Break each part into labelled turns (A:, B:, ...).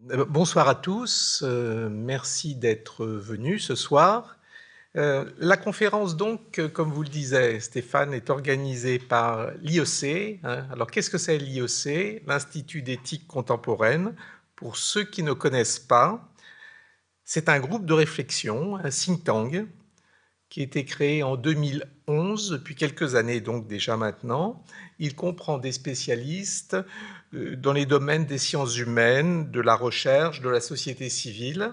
A: Bonsoir à tous, merci d'être venus ce soir. La conférence donc, comme vous le disait Stéphane, est organisée par l'IEC, hein. Alors qu'est-ce que c'est l'IEC? L'Institut d'éthique contemporaine. Pour ceux qui ne connaissent pas, c'est un groupe de réflexion, un think tank, qui a été créé en 2011, depuis quelques années donc déjà maintenant. Il comprend des spécialistes dans les domaines des sciences humaines, de la recherche, de la société civile.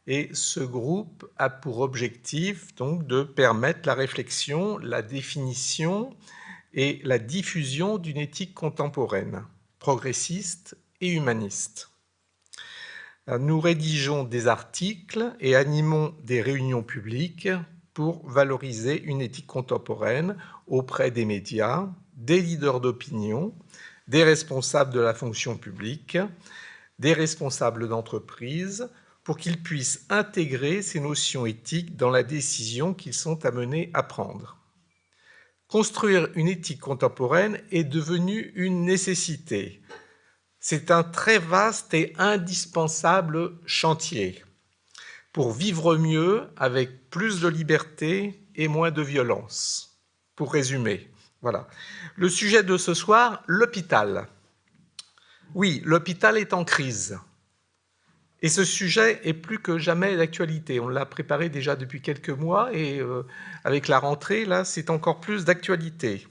A: Et ce groupe a pour objectif donc de permettre la réflexion, la définition et la diffusion d'une éthique contemporaine, progressiste et humaniste. Nous rédigeons des articles et animons des réunions publiques pour valoriser une éthique contemporaine auprès des médias, des leaders d'opinion, des responsables de la fonction publique, des responsables d'entreprise, pour qu'ils puissent intégrer ces notions éthiques dans la décision qu'ils sont amenés à prendre. Construire une éthique contemporaine est devenu une nécessité. C'est un très vaste et indispensable chantier pour vivre mieux avec plus de liberté et moins de violence. Pour résumer, voilà. Le sujet de ce soir, l'hôpital. Oui, l'hôpital est en crise. Et ce sujet est plus que jamais d'actualité. On l'a préparé déjà depuis quelques mois et avec la rentrée, là, c'est encore plus d'actualité.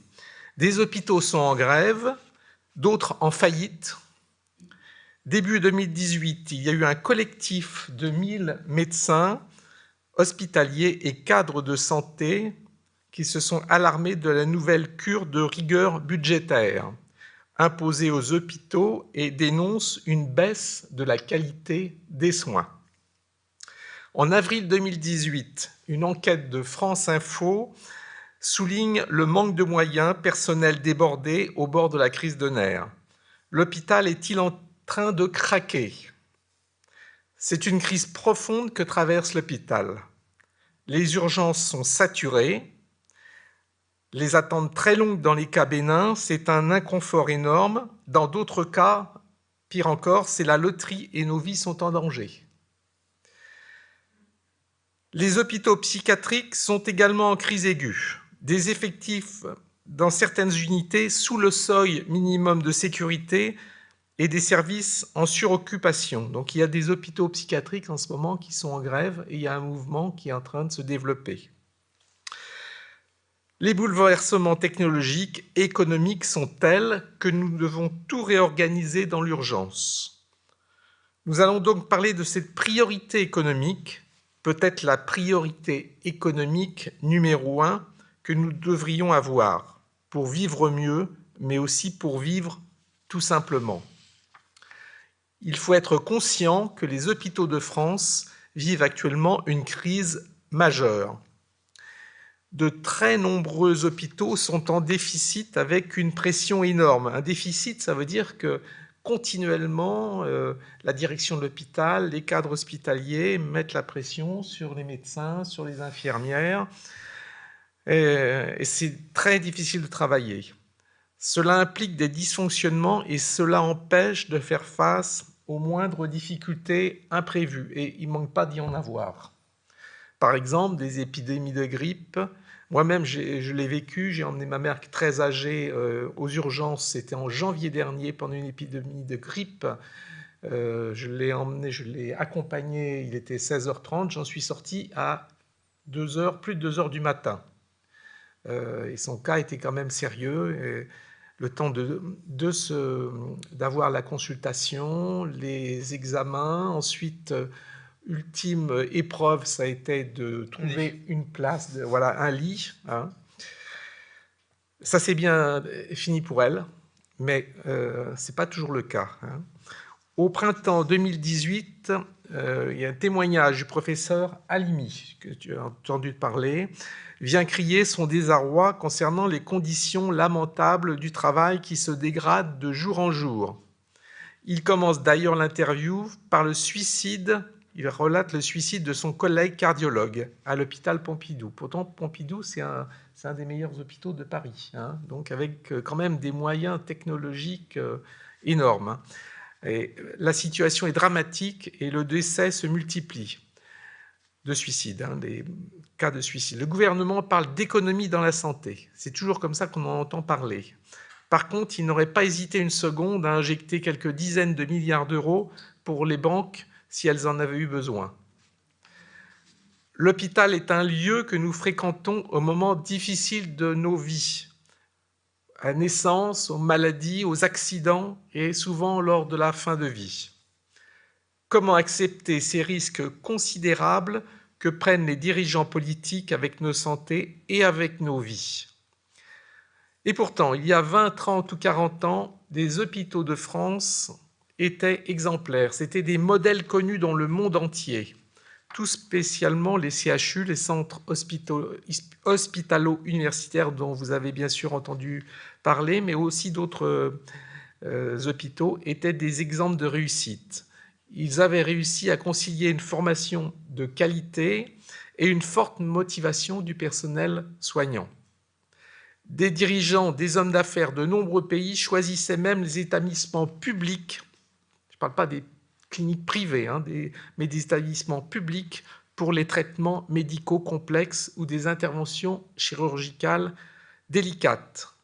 A: Des hôpitaux sont en grève, d'autres en faillite. Début 2018, il y a eu un collectif de 1000 médecins, hospitaliers et cadres de santé qui se sont alarmés de la nouvelle cure de rigueur budgétaire imposée aux hôpitaux et dénoncent une baisse de la qualité des soins. En avril 2018, une enquête de France Info souligne le manque de moyens, personnel débordé au bord de la crise de nerfs. L'hôpital est-il en train de craquer? C'est une crise profonde que traverse l'hôpital. Les urgences sont saturées, les attentes très longues dans les cas bénins, c'est un inconfort énorme. Dans d'autres cas, pire encore, c'est la loterie et nos vies sont en danger. Les hôpitaux psychiatriques sont également en crise aiguë. Des effectifs dans certaines unités sous le seuil minimum de sécurité et des services en suroccupation. Donc il y a des hôpitaux psychiatriques en ce moment qui sont en grève et il y a un mouvement qui est en train de se développer. Les bouleversements technologiques et économiques sont tels que nous devons tout réorganiser dans l'urgence. Nous allons donc parler de cette priorité économique, peut-être la priorité économique numéro 1 que nous devrions avoir pour vivre mieux, mais aussi pour vivre tout simplement. Il faut être conscient que les hôpitaux de France vivent actuellement une crise majeure. De très nombreux hôpitaux sont en déficit avec une pression énorme. Un déficit, ça veut dire que continuellement, la direction de l'hôpital, les cadres hospitaliers mettent la pression sur les médecins, sur les infirmières, et c'est très difficile de travailler. Cela implique des dysfonctionnements et cela empêche de faire face aux moindres difficultés imprévues, et il ne manque pas d'y en avoir. Par exemple, des épidémies de grippe. Moi-même, je l'ai vécu, j'ai emmené ma mère très âgée aux urgences, c'était en janvier dernier, pendant une épidémie de grippe. Je l'ai emmené, je l'ai accompagné, il était 16h30, j'en suis sorti à 2h, plus de 2h du matin. Et son cas était quand même sérieux. Et le temps d'avoir la consultation, les examens, ensuite ultime épreuve, ça a été de trouver une place, voilà, un lit. Hein. Ça s'est bien fini pour elle, mais ce n'est pas toujours le cas. Hein. Au printemps 2018, il y a un témoignage du professeur Halimi, que tu as entendu parler, vient crier son désarroi concernant les conditions lamentables du travail qui se dégradent de jour en jour. Il commence d'ailleurs l'interview par le suicide. Il relate le suicide de son collègue cardiologue à l'hôpital Pompidou. Pourtant, Pompidou, c'est un des meilleurs hôpitaux de Paris, hein, donc avec quand même des moyens technologiques énormes. Et la situation est dramatique et le décès se multiplie de suicide, des cas de suicide. Le gouvernement parle d'économie dans la santé. C'est toujours comme ça qu'on en entend parler. Par contre, il n'aurait pas hésité une seconde à injecter quelques dizaines de milliards d'euros pour les banques si elles en avaient eu besoin. L'hôpital est un lieu que nous fréquentons au moment difficile de nos vies, à la naissance, aux maladies, aux accidents et souvent lors de la fin de vie. Comment accepter ces risques considérables que prennent les dirigeants politiques avec nos santé et avec nos vies? Et pourtant, il y a 20, 30 ou 40 ans, des hôpitaux de France étaient exemplaires. C'étaient des modèles connus dans le monde entier, tout spécialement les CHU, les centres hospitalo-universitaires dont vous avez bien sûr entendu parler, mais aussi d'autres hôpitaux, étaient des exemples de réussite. Ils avaient réussi à concilier une formation de qualité et une forte motivation du personnel soignant. Des dirigeants, des hommes d'affaires de nombreux pays choisissaient même les établissements publics, je ne parle pas des cliniques privées, mais des établissements publics pour les traitements médicaux complexes ou des interventions chirurgicales délicates.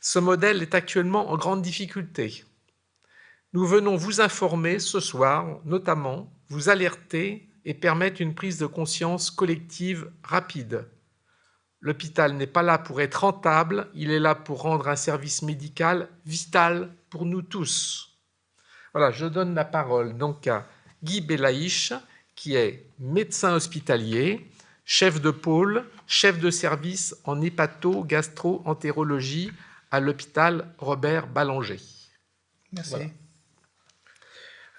A: Ce modèle est actuellement en grande difficulté. Nous venons vous informer ce soir, notamment, vous alerter et permettre une prise de conscience collective rapide. L'hôpital n'est pas là pour être rentable, il est là pour rendre un service médical vital pour nous tous. Voilà, je donne la parole donc à Guy Belaïch, qui est médecin hospitalier, chef de pôle, chef de service en hépato-gastro-entérologie à l'hôpital Robert Ballanger.
B: Merci.
A: Voilà.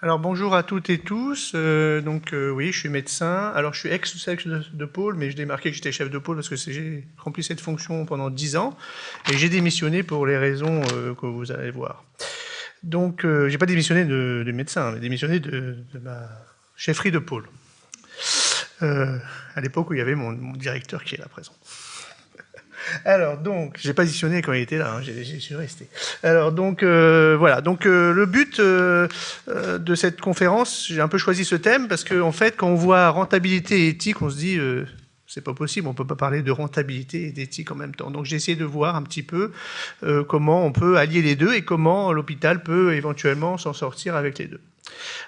B: Alors bonjour à toutes et tous. Oui, je suis médecin. Alors je suis ex-chef de pôle, mais je démarquais que j'étais chef de pôle parce que j'ai rempli cette fonction pendant 10 ans et j'ai démissionné pour les raisons que vous allez voir. Donc j'ai pas démissionné de médecin, mais démissionné de ma chefferie de pôle. À l'époque où il y avait mon directeur qui est là présent. Alors donc, j'ai pas démissionné quand il était là, j'y suis resté. Alors donc voilà, donc le but de cette conférence, j'ai un peu choisi ce thème parce que en fait, quand on voit rentabilité et éthique, on se dit c'est pas possible, on peut pas parler de rentabilité et d'éthique en même temps. Donc j'ai essayé de voir un petit peu comment on peut allier les deux et comment l'hôpital peut éventuellement s'en sortir avec les deux.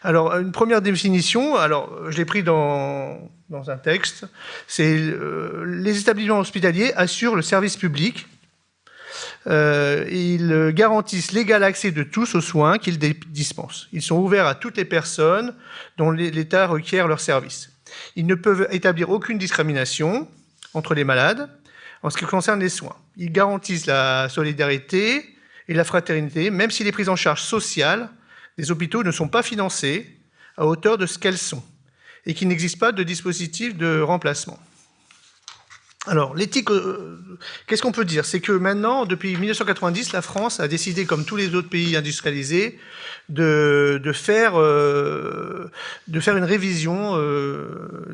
B: Alors, une première définition, alors je l'ai pris dans un texte, c'est les établissements hospitaliers assurent le service public, ils garantissent l'égal accès de tous aux soins qu'ils dispensent. Ils sont ouverts à toutes les personnes dont l'État requiert leurs services. Ils ne peuvent établir aucune discrimination entre les malades en ce qui concerne les soins. Ils garantissent la solidarité et la fraternité, même si les prises en charge sociales des hôpitaux ne sont pas financés à hauteur de ce qu'elles sont et qu'il n'existe pas de dispositif de remplacement. Alors, l'éthique, qu'est-ce qu'on peut dire? C'est que maintenant, depuis 1990, la France a décidé, comme tous les autres pays industrialisés, de faire une révision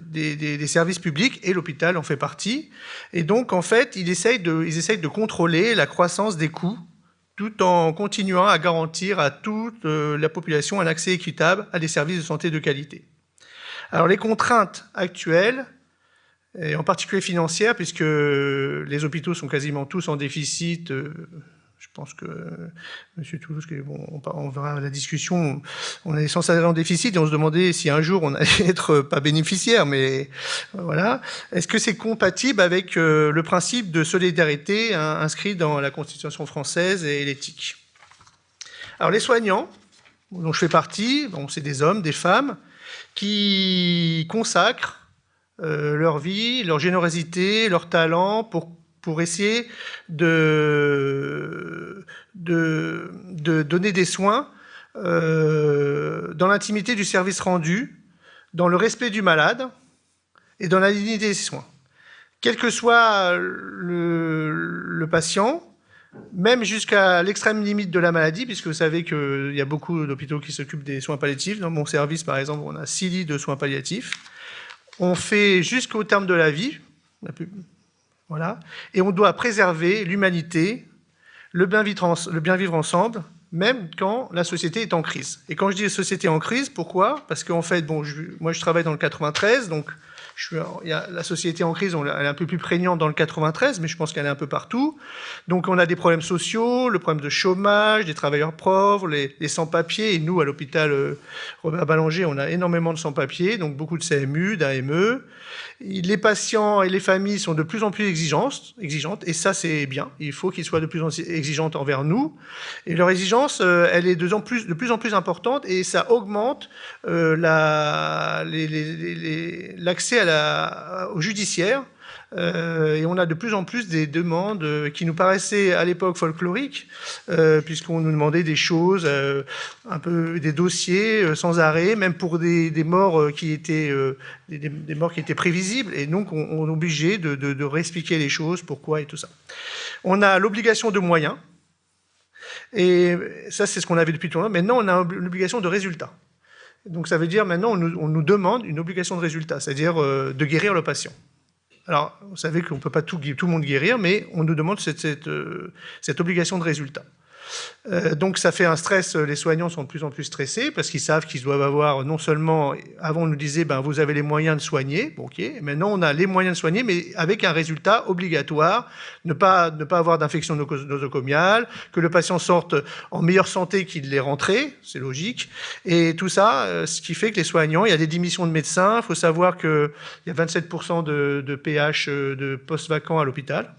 B: des services publics, et l'hôpital en fait partie. Et donc, en fait, ils essayent de contrôler la croissance des coûts tout en continuant à garantir à toute la population un accès équitable à des services de santé de qualité. Alors les contraintes actuelles, et en particulier financières, puisque les hôpitaux sont quasiment tous en déficit, je pense que M. Toulouse, on verra la discussion, on est censé aller en déficit et on se demandait si un jour on allait être pas bénéficiaire, mais voilà. Est-ce que c'est compatible avec le principe de solidarité inscrit dans la Constitution française et l'éthique? Alors les soignants, dont je fais partie, bon, c'est des hommes, des femmes, qui consacrent leur vie, leur générosité, leur talent pour essayer de donner des soins dans l'intimité du service rendu, dans le respect du malade et dans la dignité des soins. Quel que soit le patient, même jusqu'à l'extrême limite de la maladie, puisque vous savez qu'il y a beaucoup d'hôpitaux qui s'occupent des soins palliatifs. Dans mon service, par exemple, on a 6 lits de soins palliatifs. On fait jusqu'au terme de la vie, voilà, et on doit préserver l'humanité, le bien vivre ensemble, même quand la société est en crise. Et quand je dis société en crise, pourquoi? Parce qu'en fait, bon, moi je travaille dans le 93, donc la société en crise, elle est un peu plus prégnante dans le 93, mais je pense qu'elle est un peu partout. Donc on a des problèmes sociaux, le problème de chômage, des travailleurs pauvres, les sans-papiers. Et nous, à l'hôpital Robert Ballanger, on a énormément de sans-papiers, donc beaucoup de CMU, d'AME. Les patients et les familles sont de plus en plus exigeantes, et ça c'est bien. Il faut qu'ils soient de plus en plus exigeantes envers nous. Et leur exigence, elle est de plus en plus importante, et ça augmente l'accès au judiciaire. Et on a de plus en plus des demandes qui nous paraissaient à l'époque folkloriques, puisqu'on nous demandait des choses, un peu des dossiers sans arrêt, même pour des morts qui étaient des morts qui étaient prévisibles, et donc on est obligé de réexpliquer les choses, pourquoi et tout ça. On a l'obligation de moyens, et ça c'est ce qu'on avait depuis tout le temps. Maintenant on a l'obligation de résultat. Donc ça veut dire maintenant on nous demande une obligation de résultat, c'est-à-dire de guérir le patient. Alors, vous savez qu'on ne peut pas tout le monde guérir, mais on nous demande cette obligation de résultat. Donc ça fait un stress, les soignants sont de plus en plus stressés, parce qu'ils savent qu'ils doivent avoir, non seulement, avant on nous disait, ben, vous avez les moyens de soigner, bon, ok, maintenant on a les moyens de soigner, mais avec un résultat obligatoire, ne pas avoir d'infection nosocomiale, que le patient sorte en meilleure santé qu'il l'est rentré, c'est logique, et tout ça, ce qui fait que les soignants, il y a des démissions de médecins, il faut savoir qu'il y a 27% de PH de post-vacants à l'hôpital.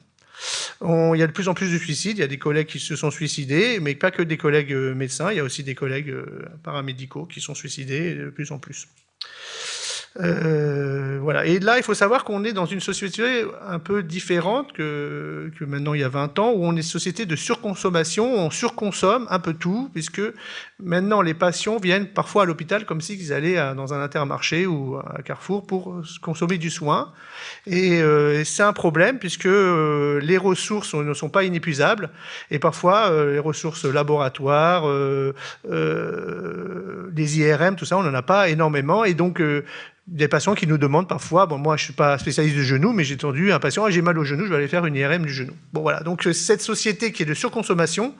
B: Il y a de plus en plus de suicides, il y a des collègues qui se sont suicidés, mais pas que des collègues médecins, il y a aussi des collègues paramédicaux qui sont suicidés de plus en plus. Voilà. Et là, il faut savoir qu'on est dans une société un peu différente que maintenant il y a 20 ans, où on est une société de surconsommation, on surconsomme un peu tout, puisque maintenant les patients viennent parfois à l'hôpital comme s'ils allaient dans un Intermarché ou à Carrefour pour consommer du soin. Et c'est un problème, puisque les ressources ne sont pas inépuisables, et parfois les ressources laboratoires, les IRM, tout ça, on n'en a pas énormément, et donc des patients qui nous demandent parfois, bon moi je ne suis pas spécialiste de genou, mais j'ai entendu un patient, j'ai mal au genou, je vais aller faire une IRM du genou. Bon voilà, donc cette société qui est de surconsommation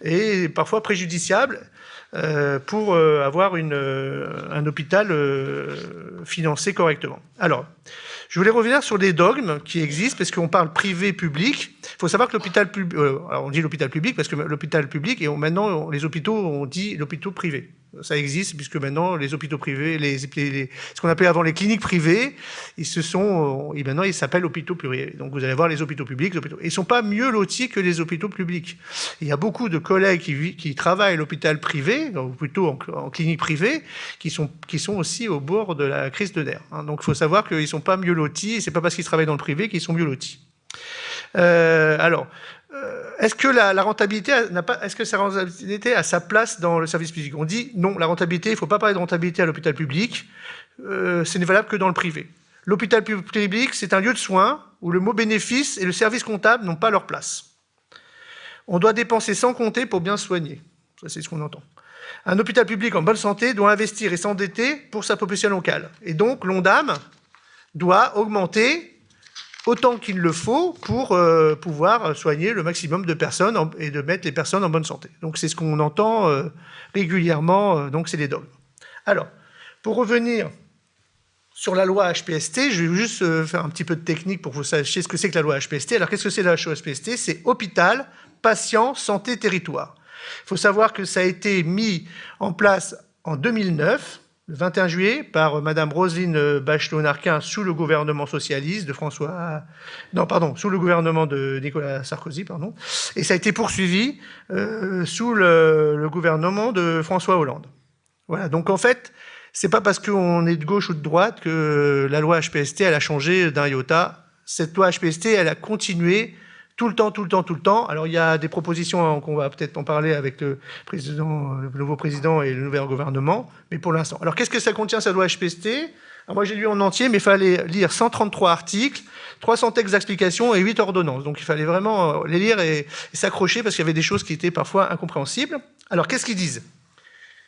B: est parfois préjudiciable pour avoir un hôpital financé correctement. Alors, je voulais revenir sur les dogmes qui existent, parce qu'on parle privé-public. Il faut savoir que l'hôpital public, alors on dit l'hôpital public, parce que l'hôpital public, et maintenant les hôpitaux, on dit l'hôpital privé. Ça existe, puisque maintenant les hôpitaux privés, ce qu'on appelait avant les cliniques privées, maintenant ils s'appellent hôpitaux privés. Donc vous allez voir les hôpitaux publics, ils ne sont pas mieux lotis que les hôpitaux publics. Il y a beaucoup de collègues qui travaillent à l'hôpital privé, donc plutôt en clinique privée, qui sont aussi au bord de la crise de nerfs. Donc il faut savoir qu'ils ne sont pas mieux lotis, et ce n'est pas parce qu'ils travaillent dans le privé qu'ils sont mieux lotis. Est-ce que la rentabilité a sa place dans le service public? On dit non, la rentabilité, il ne faut pas parler de rentabilité à l'hôpital public, ce n'est valable que dans le privé. L'hôpital public, c'est un lieu de soins où le mot bénéfice et le service comptable n'ont pas leur place. On doit dépenser sans compter pour bien soigner. Ça, c'est ce qu'on entend. Un hôpital public en bonne santé doit investir et s'endetter pour sa population locale. Et donc, l'ONDAM doit augmenter autant qu'il le faut pour pouvoir soigner le maximum de personnes et de mettre les personnes en bonne santé. Donc c'est ce qu'on entend régulièrement, donc c'est les dogmes. Alors, pour revenir sur la loi HPST, je vais juste faire un petit peu de technique pour que vous sachiez ce que c'est que la loi HPST. Alors qu'est-ce que c'est la loi HPST? C'est hôpital, patient, santé, territoire. Il faut savoir que ça a été mis en place en 2009, le 21 juillet, par Madame Roselyne Bachelot-Narquin sous le gouvernement socialiste de sous le gouvernement de Nicolas Sarkozy, pardon, et ça a été poursuivi sous le gouvernement de François Hollande. Voilà, donc en fait, c'est pas parce qu'on est de gauche ou de droite que la loi HPST, elle a changé d'un iota. Cette loi HPST, elle a continué tout le temps. Alors, il y a des propositions qu'on va peut-être en parler avec le nouveau président et le nouvel gouvernement, mais pour l'instant. Alors, qu'est-ce que ça contient, cette loi HPST? Alors, moi, j'ai lu en entier, mais il fallait lire 133 articles, 300 textes d'explication et 8 ordonnances. Donc, il fallait vraiment les lire et s'accrocher parce qu'il y avait des choses qui étaient parfois incompréhensibles. Alors, qu'est-ce qu'ils disent,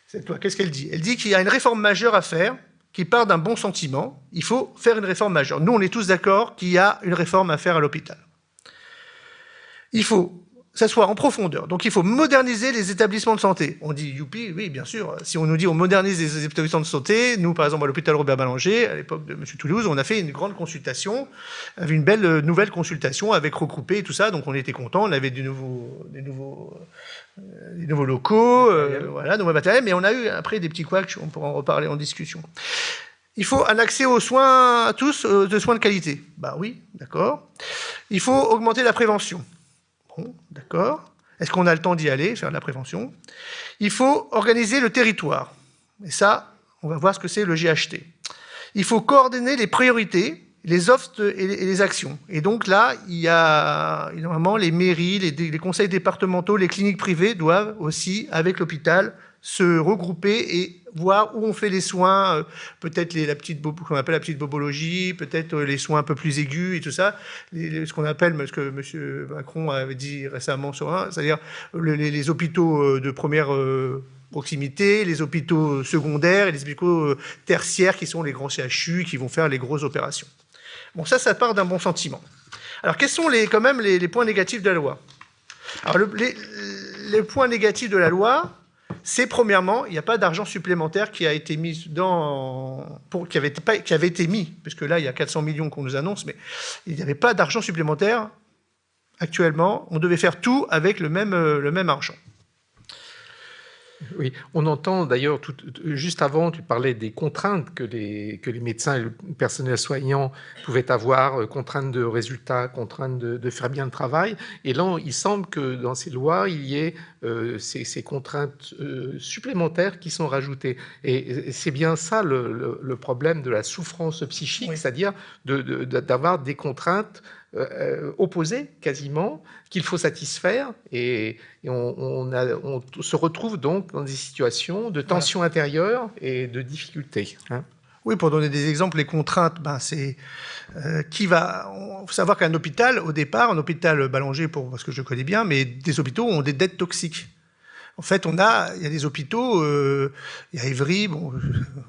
B: cette loi? Qu'est-ce qu'elle dit? Elle dit qu'il y a une réforme majeure à faire, qui part d'un bon sentiment. Il faut faire une réforme majeure. Nous, on est tous d'accord qu'il y a une réforme à faire à l'hôpital. Il faut s'asseoir en profondeur. Donc il faut moderniser les établissements de santé. On dit youpi, oui, bien sûr. Si on nous dit on modernise les établissements de santé, nous, par exemple, à l'hôpital Robert Ballanger, à l'époque de M. Toulouse, on a fait une grande consultation, une belle nouvelle consultation avec regroupé et tout ça. Donc on était contents, on avait des nouveaux locaux, voilà, nouveaux matériels, mais on a eu après des petits couacs, on pourra en reparler en discussion. Il faut un accès aux soins à tous, de soins de qualité. Bah oui, d'accord. Il faut augmenter la prévention. Bon, d'accord. Est-ce qu'on a le temps d'y aller, faire de la prévention? Il faut organiser le territoire. Et ça, on va voir ce que c'est le GHT. Il faut coordonner les priorités, les offres et les actions. Et donc là, il y a normalement les mairies, les conseils départementaux, les cliniques privées doivent aussi, avec l'hôpital, se regrouper et voir où on fait les soins, peut-être qu'on appelle la petite bobologie, peut-être les soins un peu plus aigus et tout ça, ce qu'on appelle, ce que M. Macron avait dit récemment sur un, c'est-à-dire les hôpitaux de première proximité, les hôpitaux secondaires et les hôpitaux tertiaires qui sont les grands CHU qui vont faire les grosses opérations. Bon, ça part d'un bon sentiment. Alors, quels sont quand même les points négatifs de la loi? Alors, les points négatifs de la loi, c'est premièrement, il n'y a pas d'argent supplémentaire qui a été mis qui avait été mis, puisque là, il y a 400 millions qu'on nous annonce, mais il n'y avait pas d'argent supplémentaire actuellement. On devait faire tout avec le même argent.
A: Oui, on entend d'ailleurs, juste avant, tu parlais des contraintes que les médecins et le personnel soignant pouvaient avoir, contraintes de résultats, contraintes de faire bien le travail. Et là, il semble que dans ces lois, il y ait ces contraintes supplémentaires qui sont rajoutées. Et c'est bien ça le problème de la souffrance psychique, oui. C'est-à-dire d'avoir des contraintes opposés quasiment, qu'il faut satisfaire, et on se retrouve donc dans des situations de tension intérieure et de difficultés. Hein.
B: Oui, pour donner des exemples, les contraintes, c'est il faut savoir qu'un hôpital, au départ, un hôpital Ballanger, parce que je connais bien, mais des hôpitaux ont des dettes toxiques. En fait, il y a des hôpitaux, il y a Évry, bon,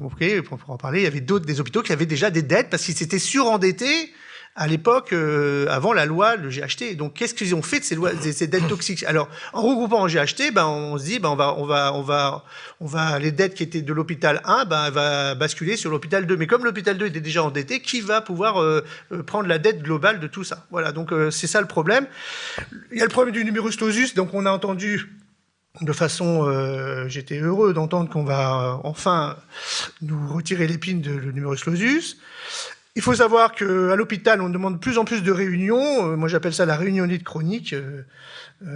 B: ok, pour en parler, il y avait des hôpitaux qui avaient déjà des dettes parce qu'ils s'étaient surendettés à l'époque, avant la loi, le GHT. Donc, qu'est-ce qu'ils ont fait de ces dettes toxiques? Alors, en regroupant en GHT, on se dit, on va, les dettes qui étaient de l'hôpital 1, elle va basculer sur l'hôpital 2. Mais comme l'hôpital 2 était déjà endetté, qui va pouvoir prendre la dette globale de tout ça? Voilà, donc c'est ça le problème. Il y a le problème du numerus clausus, donc on a entendu de façon, j'étais heureux d'entendre qu'on va enfin nous retirer l'épine de le numerus clausus. Il faut savoir qu'à l'hôpital, on demande de plus en plus de réunions. Moi, j'appelle ça la réunionnite chronique.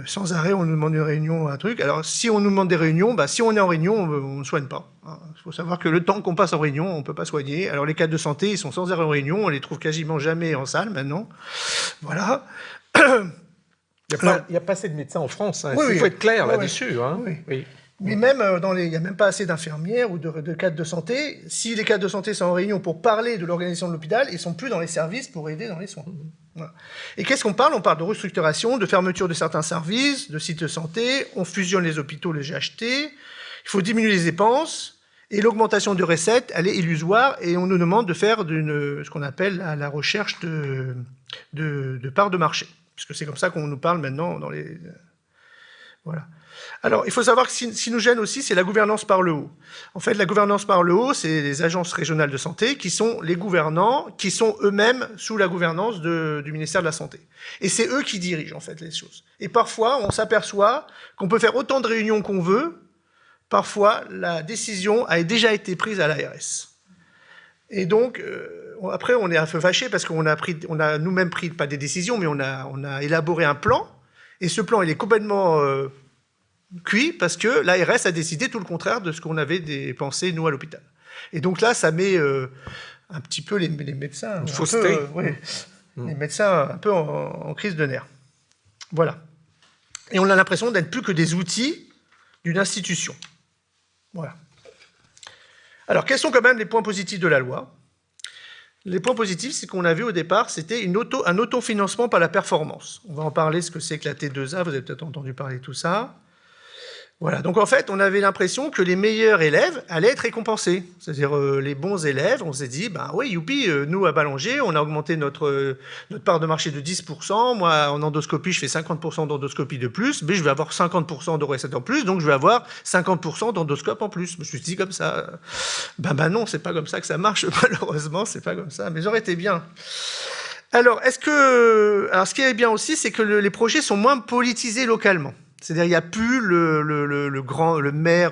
B: Sans arrêt, on nous demande une réunion, un truc. Alors, si on nous demande des réunions, si on est en réunion, on ne soigne pas. Il faut savoir que le temps qu'on passe en réunion, on ne peut pas soigner. Alors, les cadres de santé, ils sont sans arrêt en réunion. On les trouve quasiment jamais en salle, maintenant. Voilà.
A: Il n'y a pas assez de médecins en France. Hein. Il faut être clair là-dessus. Hein.
B: Oui. Mais même il n'y a même pas assez d'infirmières ou de cadres de santé. Si les cadres de santé sont en réunion pour parler de l'organisation de l'hôpital, ils ne sont plus dans les services pour aider dans les soins. Voilà. Et qu'est-ce qu'on parle? On parle de restructuration, de fermeture de certains services, de sites de santé, on fusionne les hôpitaux, les GHT, il faut diminuer les dépenses, et l'augmentation de recettes, elle est illusoire, et on nous demande de faire ce qu'on appelle la recherche de parts de marché. Puisque c'est comme ça qu'on nous parle maintenant dans les... Voilà. Alors, il faut savoir que ce qui nous gêne aussi, c'est la gouvernance par le haut. En fait, la gouvernance par le haut, c'est les agences régionales de santé qui sont les gouvernants, qui sont eux-mêmes sous la gouvernance du ministère de la Santé. Et c'est eux qui dirigent, en fait, les choses. Et parfois, on s'aperçoit qu'on peut faire autant de réunions qu'on veut. Parfois, la décision a déjà été prise à l'ARS. Et donc, après, on est un peu fâché parce qu'on a nous-mêmes pris, pas des décisions, mais on a élaboré un plan. Et ce plan, il est complètement cuit parce que l'ARS a décidé tout le contraire de ce qu'on avait pensé, nous, à l'hôpital. Et donc là, ça met un petit peu les médecins... les médecins un peu en crise de nerfs. Voilà. Et on a l'impression d'être plus que des outils d'une institution. Voilà. Alors, quels sont quand même les points positifs de la loi? Les points positifs, c'est qu'on a vu au départ, c'était un autofinancement par la performance. On va en parler, ce que c'est que la T2A, vous avez peut-être entendu parler de tout ça. Voilà, donc en fait, on avait l'impression que les meilleurs élèves allaient être récompensés. C'est-à-dire les bons élèves, on s'est dit, ben oui, youpi, nous à Ballanger, on a augmenté notre part de marché de 10%, moi en endoscopie, je fais 50% d'endoscopie de plus, mais je vais avoir 50% de recettes en plus, donc je vais avoir 50% d'endoscope en plus. Je me suis dit comme ça. Ben non, c'est pas comme ça que ça marche, malheureusement, c'est pas comme ça, mais j'aurais été bien. Alors, ce qui est bien aussi, c'est que les projets sont moins politisés localement. C'est-à-dire, il n'y a plus le maire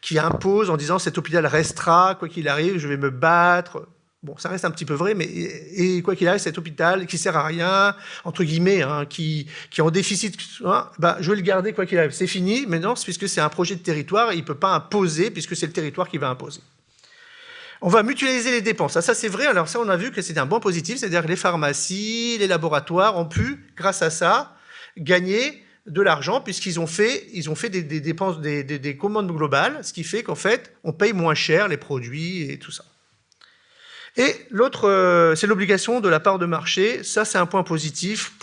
B: qui impose en disant cet hôpital restera, quoi qu'il arrive, je vais me battre. Bon, ça reste un petit peu vrai, mais et quoi qu'il arrive, cet hôpital qui sert à rien, entre guillemets, hein, qui est en déficit, hein, bah, je vais le garder quoi qu'il arrive. C'est fini, maintenant, puisque c'est un projet de territoire, il ne peut pas imposer, puisque c'est le territoire qui va imposer. On va mutualiser les dépenses. Ça c'est vrai. Alors ça, on a vu que c'était un bon positif, c'est-à-dire que les pharmacies, les laboratoires ont pu, grâce à ça, gagner de l'argent puisqu'ils ont fait des dépenses, des commandes globales, ce qui fait qu'en fait, on paye moins cher les produits et tout ça. Et l'autre, c'est l'obligation de la part de marché. Ça, c'est un point positif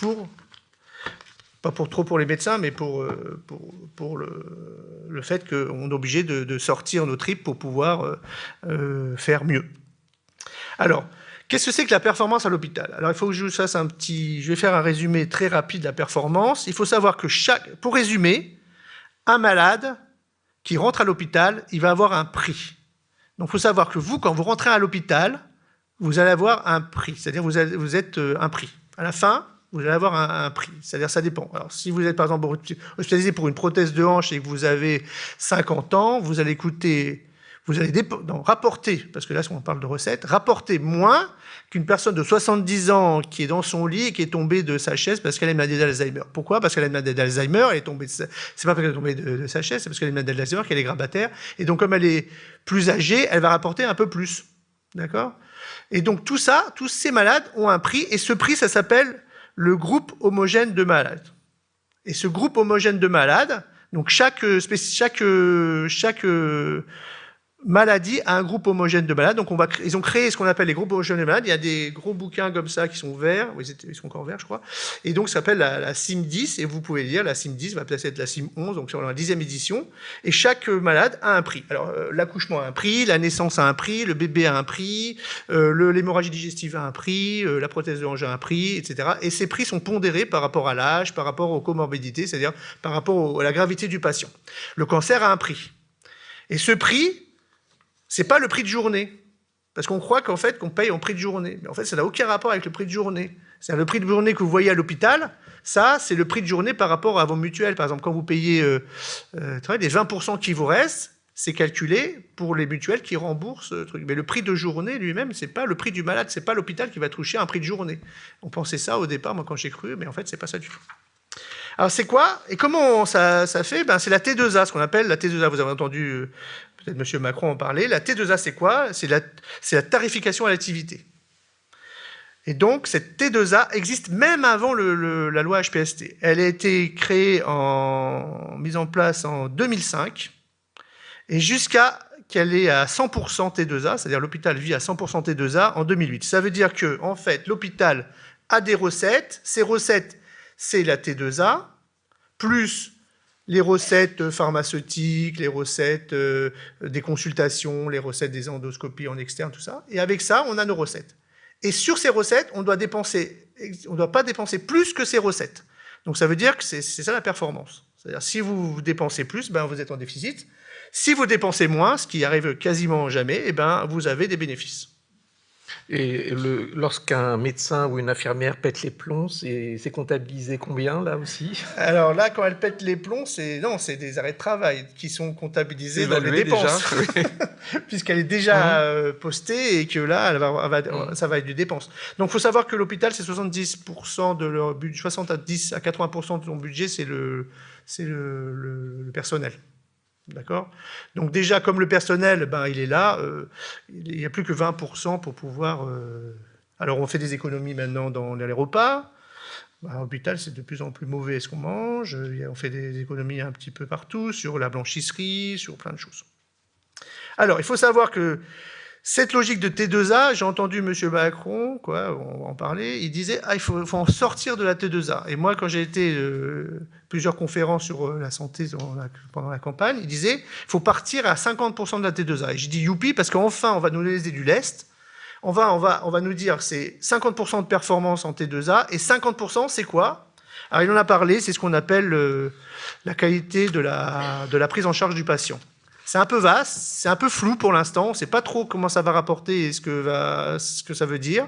B: pas pour les médecins, mais pour le fait qu'on est obligé de sortir nos tripes pour pouvoir faire mieux. Alors, qu'est-ce que c'est que la performance à l'hôpital? Alors, il faut que je fasse je vais faire un résumé très rapide de la performance. Il faut savoir que pour résumer, un malade qui rentre à l'hôpital, il va avoir un prix. Donc, il faut savoir que vous, quand vous rentrez à l'hôpital, vous allez avoir un prix. C'est-à-dire vous êtes un prix. À la fin, vous allez avoir un prix. C'est-à-dire ça dépend. Alors, si vous êtes, par exemple, hospitalisé pour une prothèse de hanche et que vous avez 50 ans, vous allez rapporter, parce que là, on parle de recettes, rapporter moins qu'une personne de 70 ans qui est dans son lit et qui est tombée de sa chaise parce qu'elle est malade d'Alzheimer. Pourquoi? Parce qu'elle est malade d'Alzheimer, c'est pas parce qu'elle est tombée de sa chaise, c'est parce qu'elle est malade d'Alzheimer, qu'elle est grabataire. Et donc, comme elle est plus âgée, elle va rapporter un peu plus. D'accord? Et donc, tous ces malades ont un prix, et ce prix, ça s'appelle le groupe homogène de malades. Et ce groupe homogène de malades, donc chaque maladie a un groupe homogène de malades. Donc ils ont créé ce qu'on appelle les groupes homogènes de malades. Il y a des gros bouquins comme ça qui sont verts, ils sont encore verts je crois, et donc ça s'appelle la CIM 10, et vous pouvez lire, la CIM 10 va peut-être être la CIM 11, donc sur la 10e édition, et chaque malade a un prix. Alors l'accouchement a un prix, la naissance a un prix, le bébé a un prix, l'hémorragie digestive a un prix, la prothèse de hanche a un prix, etc. Et ces prix sont pondérés par rapport à l'âge, par rapport aux comorbidités, c'est-à-dire par rapport à la gravité du patient. Le cancer a un prix. Et ce prix, c'est pas le prix de journée. Parce qu'on croit qu'en fait, qu'on paye en prix de journée. Mais en fait, ça n'a aucun rapport avec le prix de journée. C'est-à-dire le prix de journée que vous voyez à l'hôpital, ça, c'est le prix de journée par rapport à vos mutuelles. Par exemple, quand vous payez les 20% qui vous restent, c'est calculé pour les mutuelles qui remboursent ce truc. Mais le prix de journée lui-même, c'est pas le prix du malade, c'est pas l'hôpital qui va toucher un prix de journée. On pensait ça au départ, moi, quand j'ai cru, mais en fait, c'est pas ça du tout. Alors, c'est quoi? Et comment ça fait? Ben, c'est la T2A, ce qu'on appelle la T2A. Vous avez entendu peut-être M. Macron en parler. La T2A, c'est quoi? C'est la tarification à l'activité. Et donc, cette T2A existe même avant la loi HPST. Elle a été créée, mise en place en 2005, et jusqu'à qu'elle est à 100% T2A, c'est-à-dire l'hôpital vit à 100% T2A en 2008. Ça veut dire que, en fait, l'hôpital a des recettes. Ces recettes, c'est la T2A, plus les recettes pharmaceutiques, les recettes des consultations, les recettes des endoscopies en externe, tout ça. Et avec ça, on a nos recettes. Et sur ces recettes, on ne doit pas dépenser plus que ces recettes. Donc ça veut dire que c'est ça la performance. C'est-à-dire si vous dépensez plus, ben vous êtes en déficit. Si vous dépensez moins, ce qui arrive quasiment jamais, eh ben vous avez des bénéfices.
A: Et lorsqu'un médecin ou une infirmière pète les plombs, c'est comptabilisé combien, là aussi?
B: Alors là, quand elle pète les plombs, c'est des arrêts de travail qui sont comptabilisés dans les dépenses.
A: Déjà, oui.
B: Puisqu'elle est déjà postée et que là, ça va être du dépense. Donc, il faut savoir que l'hôpital, c'est 70% de leur budget, 70 à 80% de son budget, c'est le personnel. D'accord? Donc déjà, comme le personnel, ben, il est là, il n'y a plus que 20% pour pouvoir... Alors on fait des économies maintenant dans les repas. Ben, à l'hôpital, c'est de plus en plus mauvais ce qu'on mange. On fait des économies un petit peu partout, sur la blanchisserie, sur plein de choses. Alors, il faut savoir que cette logique de T2A, j'ai entendu M. Macron en parler, il disait il faut en sortir de la T2A. Et moi, quand j'ai été plusieurs conférences sur la santé pendant la campagne, il disait il faut partir à 50% de la T2A. Et j'ai dit youpi, parce qu'enfin, on va nous laisser du lest. On va nous dire c'est 50% de performance en T2A, et 50%, c'est quoi? Alors, il en a parlé, c'est ce qu'on appelle la qualité de la prise en charge du patient. C'est un peu vaste, c'est un peu flou pour l'instant, on ne sait pas trop comment ça va rapporter et ce que ça veut dire.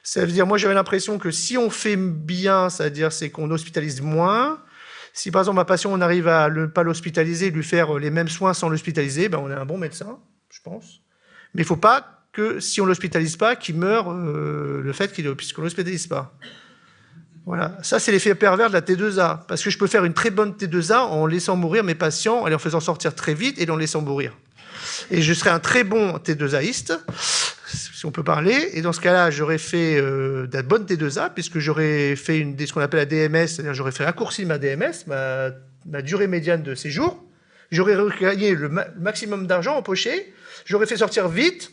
B: Ça veut dire, moi j'avais l'impression que si on fait bien, c'est-à-dire c'est qu'on hospitalise moins. Si par exemple un patient, on arrive à ne pas l'hospitaliser, lui faire les mêmes soins sans l'hospitaliser, ben, on est un bon médecin, je pense. Mais il ne faut pas que si on ne l'hospitalise pas, qu'il meure le fait puisqu'on ne l'hospitalise pas. Voilà, ça c'est l'effet pervers de la T2A, parce que je peux faire une très bonne T2A en laissant mourir mes patients, en les faisant sortir très vite et en les laissant mourir. Et je serais un très bon T2Aiste, si on peut parler, et dans ce cas-là, j'aurais fait de la bonne T2A, puisque j'aurais fait ce qu'on appelle la DMS, c'est-à-dire j'aurais fait raccourcir ma DMS, ma durée médiane de séjour, j'aurais gagné le maximum d'argent empoché, j'aurais fait sortir vite,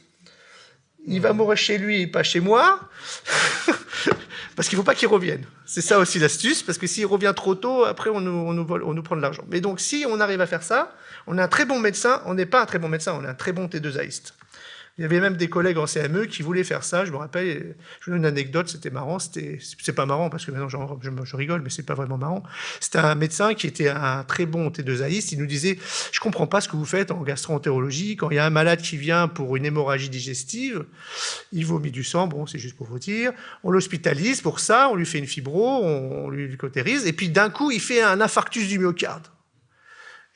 B: il va mourir chez lui et pas chez moi, parce qu'il ne faut pas qu'il revienne. C'est ça aussi l'astuce, parce que s'il revient trop tôt, après on nous prend de l'argent. Mais donc si on arrive à faire ça, on est un très bon médecin, on n'est pas un très bon médecin, on est un très bon T2Aiste. Il y avait même des collègues en CME qui voulaient faire ça, je me rappelle, je vous donne une anecdote, c'était marrant, c'est pas marrant parce que maintenant je rigole, mais c'est pas vraiment marrant. C'était un médecin qui était un très bon T2Aiste, il nous disait « Je comprends pas ce que vous faites en gastro-entérologie, quand il y a un malade qui vient pour une hémorragie digestive, il vomit du sang, bon c'est juste pour vous dire, on l'hospitalise pour ça, on lui fait une fibro, on lui cautérise, et puis d'un coup il fait un infarctus du myocarde. »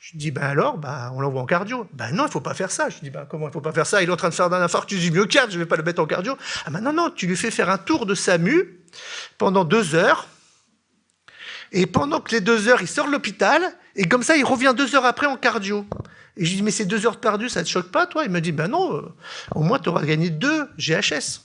B: Je dis, ben alors, on l'envoie en cardio. Ben non, il ne faut pas faire ça. Je dis, comment il ne faut pas faire ça? Il est en train de faire un infarctus du myocarde, je ne vais pas le mettre en cardio. Ah ben non, tu lui fais faire un tour de SAMU pendant 2 heures. Et pendant que les 2 heures, il sort de l'hôpital, et comme ça, il revient 2 heures après en cardio. Et je dis, mais ces 2 heures perdues, ça ne te choque pas, toi? Il me dit, ben non, au moins, tu auras gagné 2 GHS.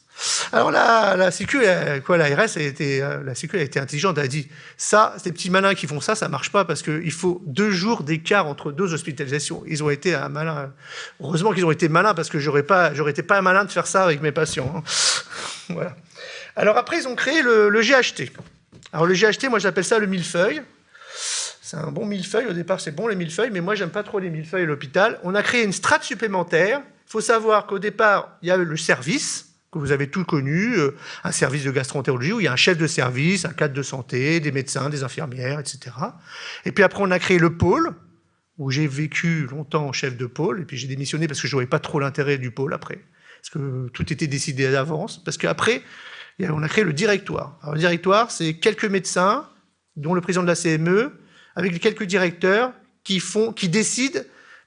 B: Alors là, la Sécu, l'ARS la Sécu a été intelligente, elle a dit ça, ces petits malins qui font ça, ça marche pas parce qu'il faut 2 jours d'écart entre 2 hospitalisations. Ils ont été malins. Heureusement qu'ils ont été malins parce que j'aurais été pas malin de faire ça avec mes patients. Hein. Voilà. Alors après, ils ont créé le GHT. Alors le GHT, moi j'appelle ça le millefeuille. C'est un bon millefeuille. Au départ, c'est bon les millefeuilles, mais moi j'aime pas trop les millefeuilles à l'hôpital. On a créé une strate supplémentaire. Il faut savoir qu'au départ, il y a le service que vous avez tout connu, un service de gastro-entérologie où il y a un chef de service, un cadre de santé, des médecins, des infirmières, etc. Et puis après, on a créé le pôle, où j'ai vécu longtemps chef de pôle, et puis j'ai démissionné parce que je ne voyais pas trop l'intérêt du pôle après, parce que tout était décidé à l'avance, parce qu'après, on a créé le directoire. Alors le directoire, c'est quelques médecins, dont le président de la CME, avec quelques directeurs qui décident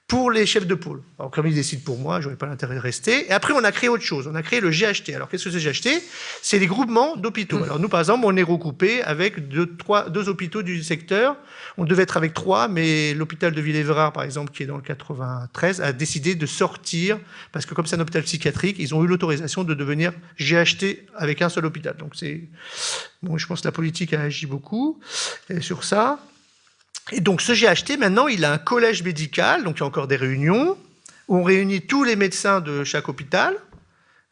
B: pour les chefs de pôle. Alors, comme ils décident pour moi, je n'aurais pas l'intérêt de rester. Et après, on a créé autre chose. On a créé le GHT. Alors, qu'est-ce que c'est le GHT? C'est les groupements d'hôpitaux. Alors, nous, par exemple, on est regroupés avec 2 hôpitaux du secteur. On devait être avec 3, mais l'hôpital de Ville-Évrard, par exemple, qui est dans le 93, a décidé de sortir, parce que comme c'est un hôpital psychiatrique, ils ont eu l'autorisation de devenir GHT avec un seul hôpital. Donc, bon, je pense que la politique a agi beaucoup sur ça. Et donc ce GHT, maintenant, il a un collège médical, donc il y a encore des réunions, où on réunit tous les médecins de chaque hôpital,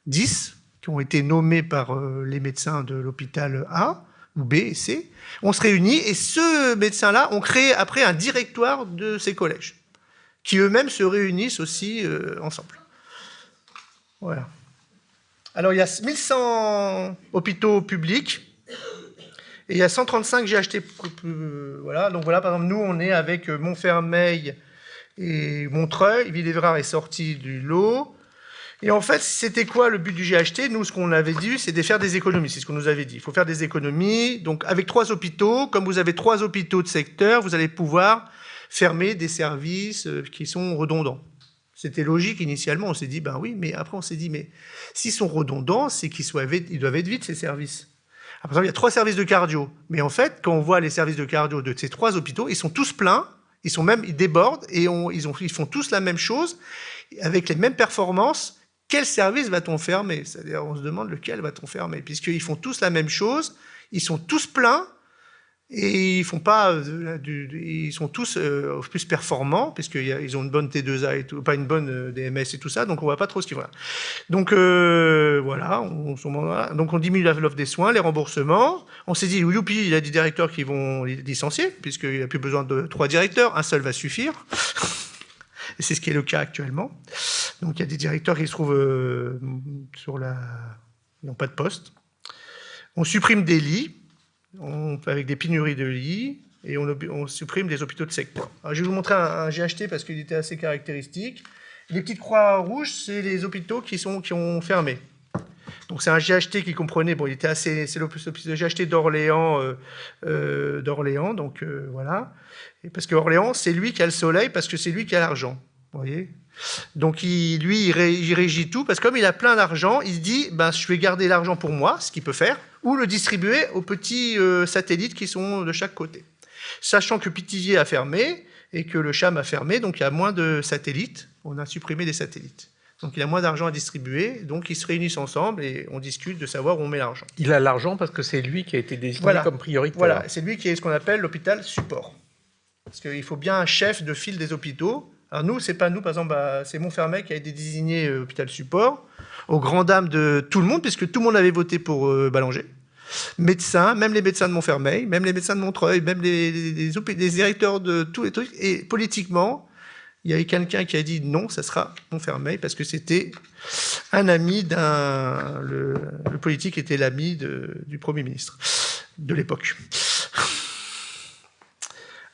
B: 10, qui ont été nommés par les médecins de l'hôpital A, ou B et C. On se réunit, et ce médecin-là, on crée après un directoire de ces collèges, qui eux-mêmes se réunissent aussi ensemble. Voilà. Alors il y a 1100 hôpitaux publics, et il y a 135 GHT. Voilà, donc voilà, par exemple, nous, on est avec Montfermeil et Montreuil. Ville-Évrard est sorti du lot. Et en fait, c'était quoi le but du GHT? Nous, ce qu'on avait dit, c'est de faire des économies. C'est ce qu'on nous avait dit. Il faut faire des économies. Donc, avec 3 hôpitaux, comme vous avez 3 hôpitaux de secteur, vous allez pouvoir fermer des services qui sont redondants. C'était logique initialement. On s'est dit, ben oui, mais après, on s'est dit, mais s'ils sont redondants, c'est qu'ils doivent être vides, ces services. Par exemple, il y a 3 services de cardio. Mais en fait, quand on voit les services de cardio de ces 3 hôpitaux, ils sont tous pleins, ils débordent, et ils font tous la même chose, avec les mêmes performances. Quel service va-t-on fermer? C'est-à-dire, on se demande lequel va-t-on fermer, puisqu'ils font tous la même chose, ils sont tous pleins, Et ils font pas, ils sont tous plus performants, puisqu'ils ont une bonne T2A et tout, pas une bonne DMS et tout ça, donc on voit pas trop ce qu'ils font. Donc voilà, donc on diminue l'offre des soins, les remboursements. On s'est dit, youpi, il y a des directeurs qui vont licencier, puisqu'il n'y a plus besoin de 3 directeurs, un seul va suffire. Et c'est ce qui est le cas actuellement. Donc il y a des directeurs qui se trouvent ils n'ont pas de poste. On supprime des lits, avec des pénuries de lits, et on supprime des hôpitaux de secteur. Alors, je vais vous montrer un GHT parce qu'il était assez caractéristique. Les petites croix rouges, c'est les hôpitaux qui ont fermé. Donc c'est un GHT qui comprenait, bon, c'est le GHT d'Orléans, donc voilà. Et parce que Orléans, c'est lui qui a le soleil, parce que c'est lui qui a l'argent, vous voyez. Donc il régit tout, parce que comme il a plein d'argent, il se dit, ben, je vais garder l'argent pour moi, ce qu'il peut faire, ou le distribuer aux petits satellites qui sont de chaque côté. Sachant que Pithiviers a fermé, et que le CHAM a fermé, donc il y a moins de satellites, on a supprimé des satellites. Donc il a moins d'argent à distribuer, donc ils se réunissent ensemble et on discute de savoir où on met l'argent.
A: Il a l'argent parce que c'est lui qui a été désigné comme prioritaire.
B: Voilà, c'est lui qui est ce qu'on appelle l'hôpital support. Parce qu'il faut bien un chef de file des hôpitaux. Alors nous, c'est pas nous, par exemple, c'est Montfermeil qui a été désigné hôpital support, aux grandes dames de tout le monde, puisque tout le monde avait voté pour Ballanger. Médecins, même les médecins de Montfermeil, même les médecins de Montreuil, même les directeurs de tous les trucs. Et politiquement, il y avait quelqu'un qui a dit non, ça sera Montfermeil, parce que c'était un ami le politique était l'ami du Premier ministre de l'époque.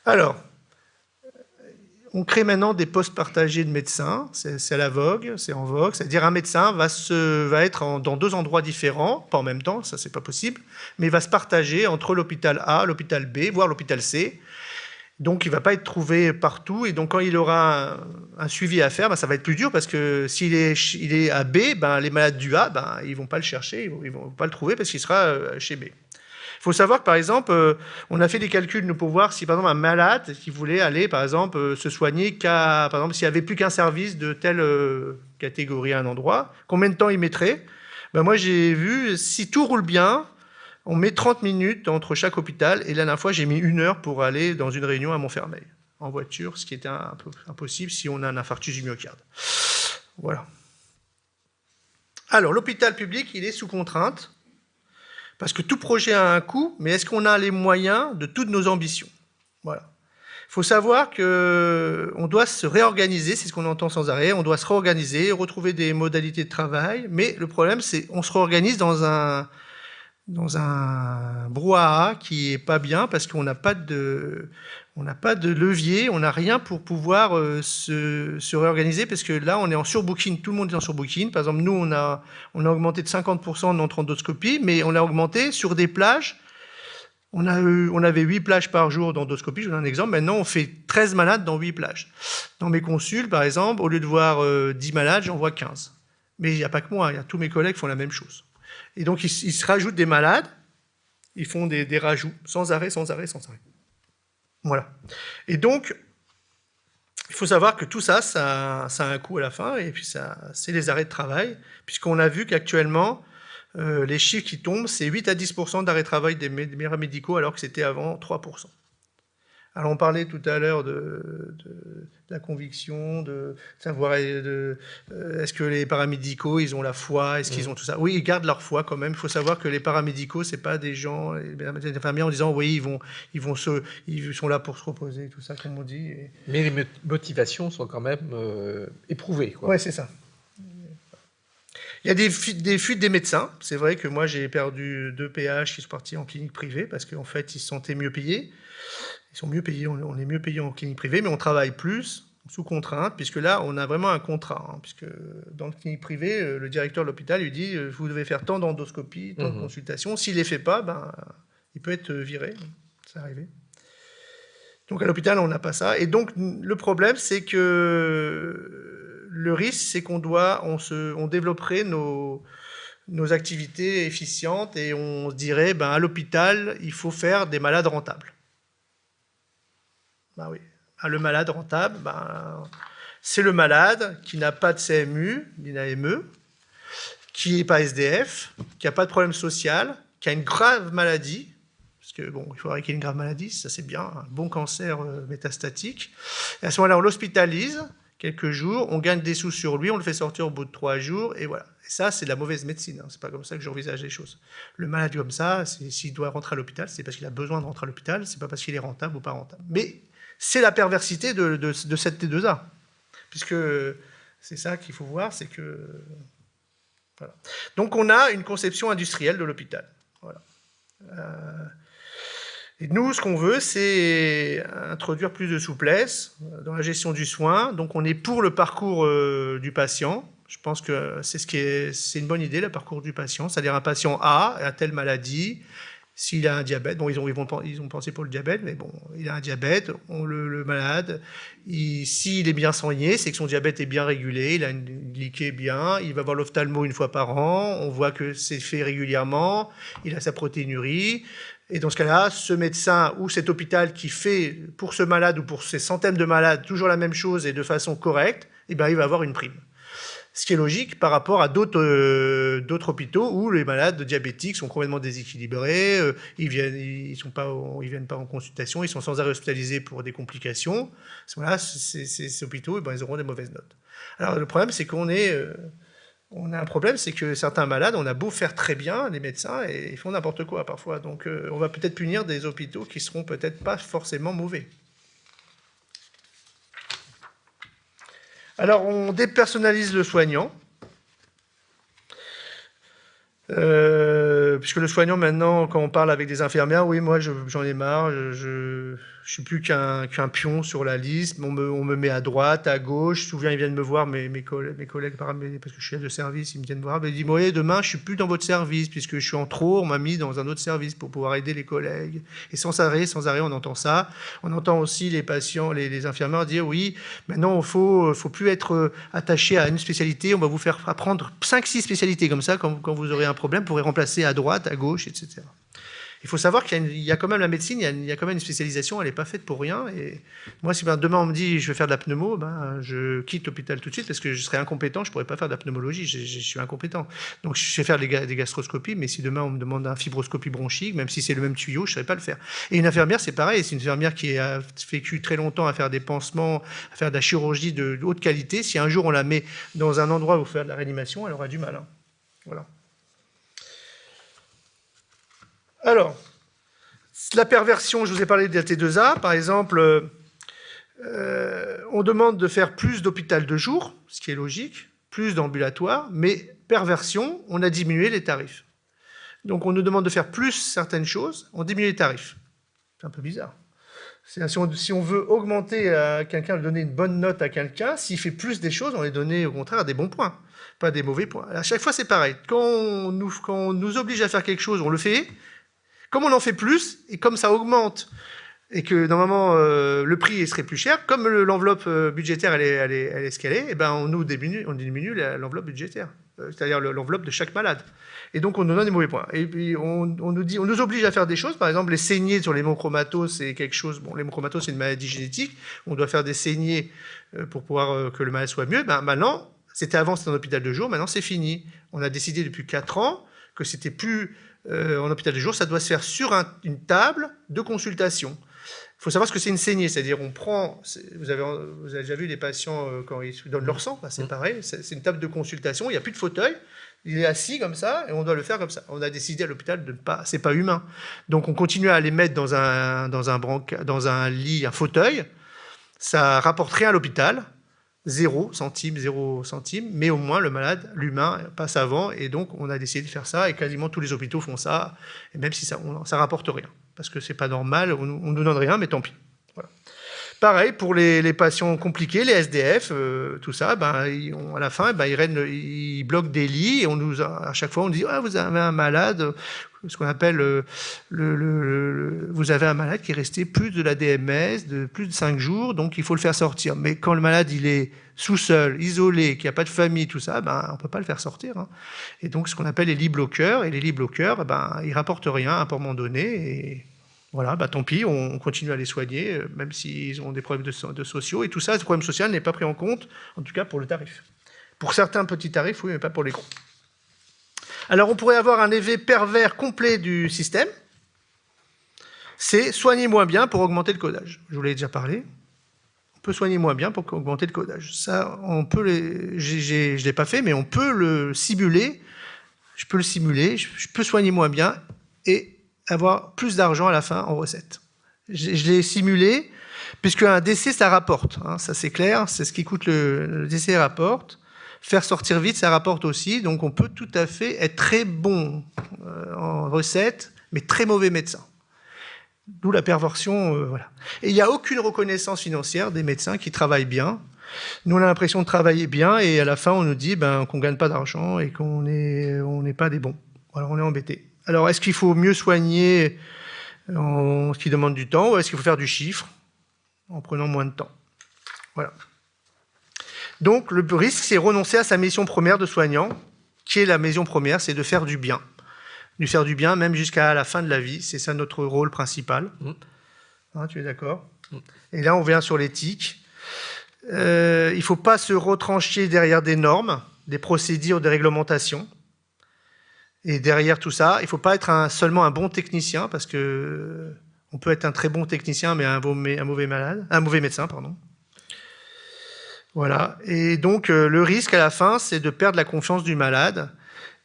B: Alors, on crée maintenant des postes partagés de médecins, c'est à la vogue, c'est en vogue, c'est-à-dire un médecin va être dans 2 endroits différents, pas en même temps, ça c'est pas possible, mais il va se partager entre l'hôpital A, l'hôpital B, voire l'hôpital C. Donc il ne va pas être trouvé partout, et donc quand il aura un suivi à faire, ben, ça va être plus dur, parce que s'il est à B, ben, les malades du A, ben, ils ne vont pas le chercher, ils ne vont pas le trouver, parce qu'il sera chez B. Il faut savoir que, par exemple, on a fait des calculs pour voir si, par exemple, un malade qui voulait aller, par exemple, se soigner, par exemple, s'il n'y avait plus qu'un service de telle catégorie à un endroit, combien de temps il mettrait? Ben, moi, j'ai vu, si tout roule bien, on met 30 minutes entre chaque hôpital, et la dernière fois, j'ai mis 1 heure pour aller dans une réunion à Montfermeil, en voiture, ce qui était un peu impossible si on a un infarctus du myocarde. Voilà. Alors, l'hôpital public, il est sous contrainte, parce que tout projet a un coût, mais est-ce qu'on a les moyens de toutes nos ambitions? Voilà. Il faut savoir qu'on doit se réorganiser, c'est ce qu'on entend sans arrêt, on doit se réorganiser, retrouver des modalités de travail, mais le problème, c'est qu'on se réorganise dans un brouhaha qui n'est pas bien, parce qu'on n'a pas de levier, on n'a rien pour pouvoir se réorganiser, parce que là, on est en surbooking, tout le monde est en surbooking. Par exemple, nous, on a augmenté de 50% notre endoscopie, mais on l'a augmenté sur des plages. On avait 8 plages par jour d'endoscopie, je vous donne un exemple. Maintenant, on fait 13 malades dans 8 plages. Dans mes consuls, par exemple, au lieu de voir 10 malades, j'en vois 15. Mais il n'y a pas que moi, il y a tous mes collègues qui font la même chose. Et donc, ils se rajoutent des malades, ils font des rajouts, sans arrêt, sans arrêt, sans arrêt. Voilà. Et donc, il faut savoir que tout ça, ça a un coût à la fin, et puis c'est les arrêts de travail, puisqu'on a vu qu'actuellement, les chiffres qui tombent, c'est 8 à 10% d'arrêts de travail des médicaux, alors que c'était avant 3%. Alors on parlait tout à l'heure de la conviction, de savoir est-ce que les paramédicaux, ils ont la foi, est-ce qu'ils ont tout ça? Oui, ils gardent leur foi quand même. Il faut savoir que les paramédicaux, c'est pas des gens, les infirmiers en disant oui, ils sont là pour se reposer, tout ça, comme on dit.
A: Mais les motivations sont quand même éprouvées, quoi.
B: Ouais, c'est ça. Il y a des fuites des médecins. C'est vrai que moi, j'ai perdu 2 PH qui sont partis en clinique privée parce qu'en fait, ils se sentaient mieux payés. Ils sont mieux payés, on est mieux payés en clinique privée, mais on travaille plus sous contrainte, puisque là, on a vraiment un contrat. Hein, puisque dans la clinique privée, le directeur de l'hôpital lui dit vous devez faire tant d'endoscopies, tant de consultations. S'il ne les fait pas, ben, il peut être viré. C'est arrivé. Donc à l'hôpital, on n'a pas ça. Et donc, le problème, c'est que le risque, c'est qu'on développerait nos activités efficientes et on se dirait, ben, à l'hôpital, il faut faire des malades rentables. Ben oui. Le malade rentable, ben, c'est le malade qui n'a pas de CMU, ni d'AME, qui n'est pas SDF, qui n'a pas de problème social, qui a une grave maladie, parce que bon, il faudrait qu'il y ait une grave maladie, ça c'est bien, un bon cancer métastatique. Et à ce moment-là, on l'hospitalise quelques jours, on gagne des sous sur lui, on le fait sortir au bout de 3 jours, et voilà. Et ça, c'est de la mauvaise médecine, hein. C'est pas comme ça que j'envisage les choses. Le malade comme ça, s'il doit rentrer à l'hôpital, c'est parce qu'il a besoin de rentrer à l'hôpital, c'est pas parce qu'il est rentable ou pas rentable. Mais c'est la perversité de cette T2A, puisque c'est ça qu'il faut voir, c'est que... Voilà. Donc on a une conception industrielle de l'hôpital. Voilà. Et nous, ce qu'on veut, c'est introduire plus de souplesse dans la gestion du soin. Donc on est pour le parcours du patient. Je pense que c'est une bonne idée, le parcours du patient. C'est-à-dire un patient a telle maladie, s'il a un diabète, bon, ils ont pensé pour le diabète, mais bon, il a un diabète, le malade, s'il est bien soigné, c'est que son diabète est bien régulé, il a une glycée bien, il va voir l'ophtalmo une fois par an, on voit que c'est fait régulièrement, il a sa protéinurie, et dans ce cas-là, ce médecin ou cet hôpital qui fait pour ce malade ou pour ces centaines de malades toujours la même chose et de façon correcte, eh bien, il va avoir une prime. Ce qui est logique par rapport à d'autres hôpitaux où les malades diabétiques sont complètement déséquilibrés, ils viennent pas en consultation, ils sont sans arrêt hospitalisés pour des complications. À ce moment-là, ces hôpitaux, ils auront des mauvaises notes. Alors le problème, c'est qu'on a un problème, c'est que certains malades, on a beau faire très bien, les médecins, et ils font n'importe quoi parfois. Donc on va peut-être punir des hôpitaux qui seront peut-être pas forcément mauvais. Alors, on dépersonnalise le soignant, puisque le soignant, maintenant, quand on parle avec des infirmières, oui, moi, j'en ai marre, je suis plus qu'un pion sur la liste, on me met à droite, à gauche. Je me souviens, ils viennent me voir, mes collègues, parce que je suis chef de service, ils me viennent voir, ils disent, oui, demain, je suis plus dans votre service, puisque je suis en trop, on m'a mis dans un autre service pour pouvoir aider les collègues. Et sans arrêt, on entend ça. On entend aussi les patients, les infirmières dire, oui, maintenant, il faut plus être attaché à une spécialité, on va vous faire apprendre 5-6 spécialités comme ça, quand vous aurez un problème, vous pourrez remplacer à droite, à gauche, etc. Il faut savoir qu'il y a quand même la médecine, il y a quand même une spécialisation, elle n'est pas faite pour rien. Et moi, si demain on me dit je vais faire de la pneumo, je quitte l'hôpital tout de suite parce que je serai incompétent, je ne pourrais pas faire de la pneumologie, je suis incompétent. Donc je sais faire des gastroscopies, mais si demain on me demande une fibroscopie bronchique, même si c'est le même tuyau, je ne saurais pas le faire. Et une infirmière, c'est pareil, c'est une infirmière qui a vécu très longtemps à faire des pansements, à faire de la chirurgie de haute qualité. Si un jour on la met dans un endroit où faire de la réanimation, elle aura du mal. Hein. Voilà. Alors, la perversion, je vous ai parlé de la T2A, par exemple, on demande de faire plus d'hôpital de jour, ce qui est logique, plus d'ambulatoire, mais perversion, on a diminué les tarifs. Donc on nous demande de faire plus certaines choses, on diminue les tarifs. C'est un peu bizarre. Si on veut augmenter à quelqu'un, donner une bonne note à quelqu'un, s'il fait plus des choses, on les donne au contraire des bons points, pas des mauvais points. À chaque fois, c'est pareil. Quand on nous oblige à faire quelque chose, on le fait. Comme on en fait plus, et comme ça augmente, et que normalement le prix serait plus cher, comme l'enveloppe budgétaire elle est ce qu'elle est, et ben on diminue l'enveloppe budgétaire, c'est-à-dire l'enveloppe de chaque malade. Et donc on nous donne des mauvais points. Et puis on nous oblige à faire des choses, par exemple les saignées sur l'hémochromatose, c'est quelque chose, bon l'hémochromatose c'est une maladie génétique, on doit faire des saignées pour pouvoir que le malade soit mieux. Ben maintenant, avant c'était un hôpital de jour, maintenant c'est fini. On a décidé depuis 4 ans que c'était plus en hôpital de jour, ça doit se faire sur une table de consultation. Il faut savoir ce que c'est une saignée, c'est-à-dire on prend, vous avez déjà vu les patients quand ils donnent leur sang, c'est pareil, c'est une table de consultation, il n'y a plus de fauteuil, il est assis comme ça et on doit le faire comme ça. On a décidé à l'hôpital de ne pas, c'est pas humain. Donc on continue à les mettre dans un lit, un fauteuil, ça rapporte rien à l'hôpital, 0 centime, mais au moins le malade, l'humain, passe avant, et donc on a décidé de faire ça, et quasiment tous les hôpitaux font ça, et même si ça rapporte rien, parce que c'est pas normal, on nous donne rien, mais tant pis. Voilà. Pareil pour les patients compliqués, les SDF, tout ça, à la fin, ils bloquent des lits, et à chaque fois on dit ah, vous avez un malade, ce qu'on appelle vous avez un malade qui est resté plus de la DMS, de plus de 5 jours, donc il faut le faire sortir. Mais quand le malade il est sous-sol, isolé, qu'il n'y a pas de famille, tout ça, on ne peut pas le faire sortir. Hein. Et donc ce qu'on appelle les lits bloqueurs, et les lits bloqueurs, ils ne rapportent rien à un moment donné, et voilà, tant pis, on continue à les soigner, même s'ils ont des problèmes de sociaux, et tout ça, ce problème social n'est pas pris en compte, en tout cas pour le tarif. Pour certains petits tarifs, oui, mais pas pour les gros. Alors on pourrait avoir un effet pervers complet du système. c'est soigner moins bien pour augmenter le codage. Je vous l'ai déjà parlé. On peut soigner moins bien pour augmenter le codage. Ça, on peut je ne l'ai pas fait, mais on peut le simuler. Je peux le simuler, je peux soigner moins bien et avoir plus d'argent à la fin en recette. Je l'ai simulé, puisque un décès, ça rapporte. Hein, ça, c'est clair, c'est ce qui coûte le décès rapporte. Faire sortir vite, ça rapporte aussi. Donc, on peut tout à fait être très bon en recette, mais très mauvais médecin. D'où la perversion, voilà. Et il n'y a aucune reconnaissance financière des médecins qui travaillent bien. Nous, on a l'impression de travailler bien, et à la fin, on nous dit qu'on ne gagne pas d'argent et qu'on n'est pas des bons. Alors, on est embêté. Alors, est-ce qu'il faut mieux soigner en ce qui demande du temps, ou est-ce qu'il faut faire du chiffre en prenant moins de temps? Voilà. Donc, le risque, c'est renoncer à sa mission première de soignant, qui est la mission première, c'est de faire du bien. De faire du bien, même jusqu'à la fin de la vie. C'est ça notre rôle principal. Hein, tu es d'accord? Et là, on vient sur l'éthique. Il ne faut pas se retrancher derrière des normes, des procédures, des réglementations. Et derrière tout ça, il ne faut pas être seulement un bon technicien, parce que on peut être un très bon technicien, mais un mauvais médecin, pardon. Voilà. Et donc, le risque à la fin, c'est de perdre la confiance du malade.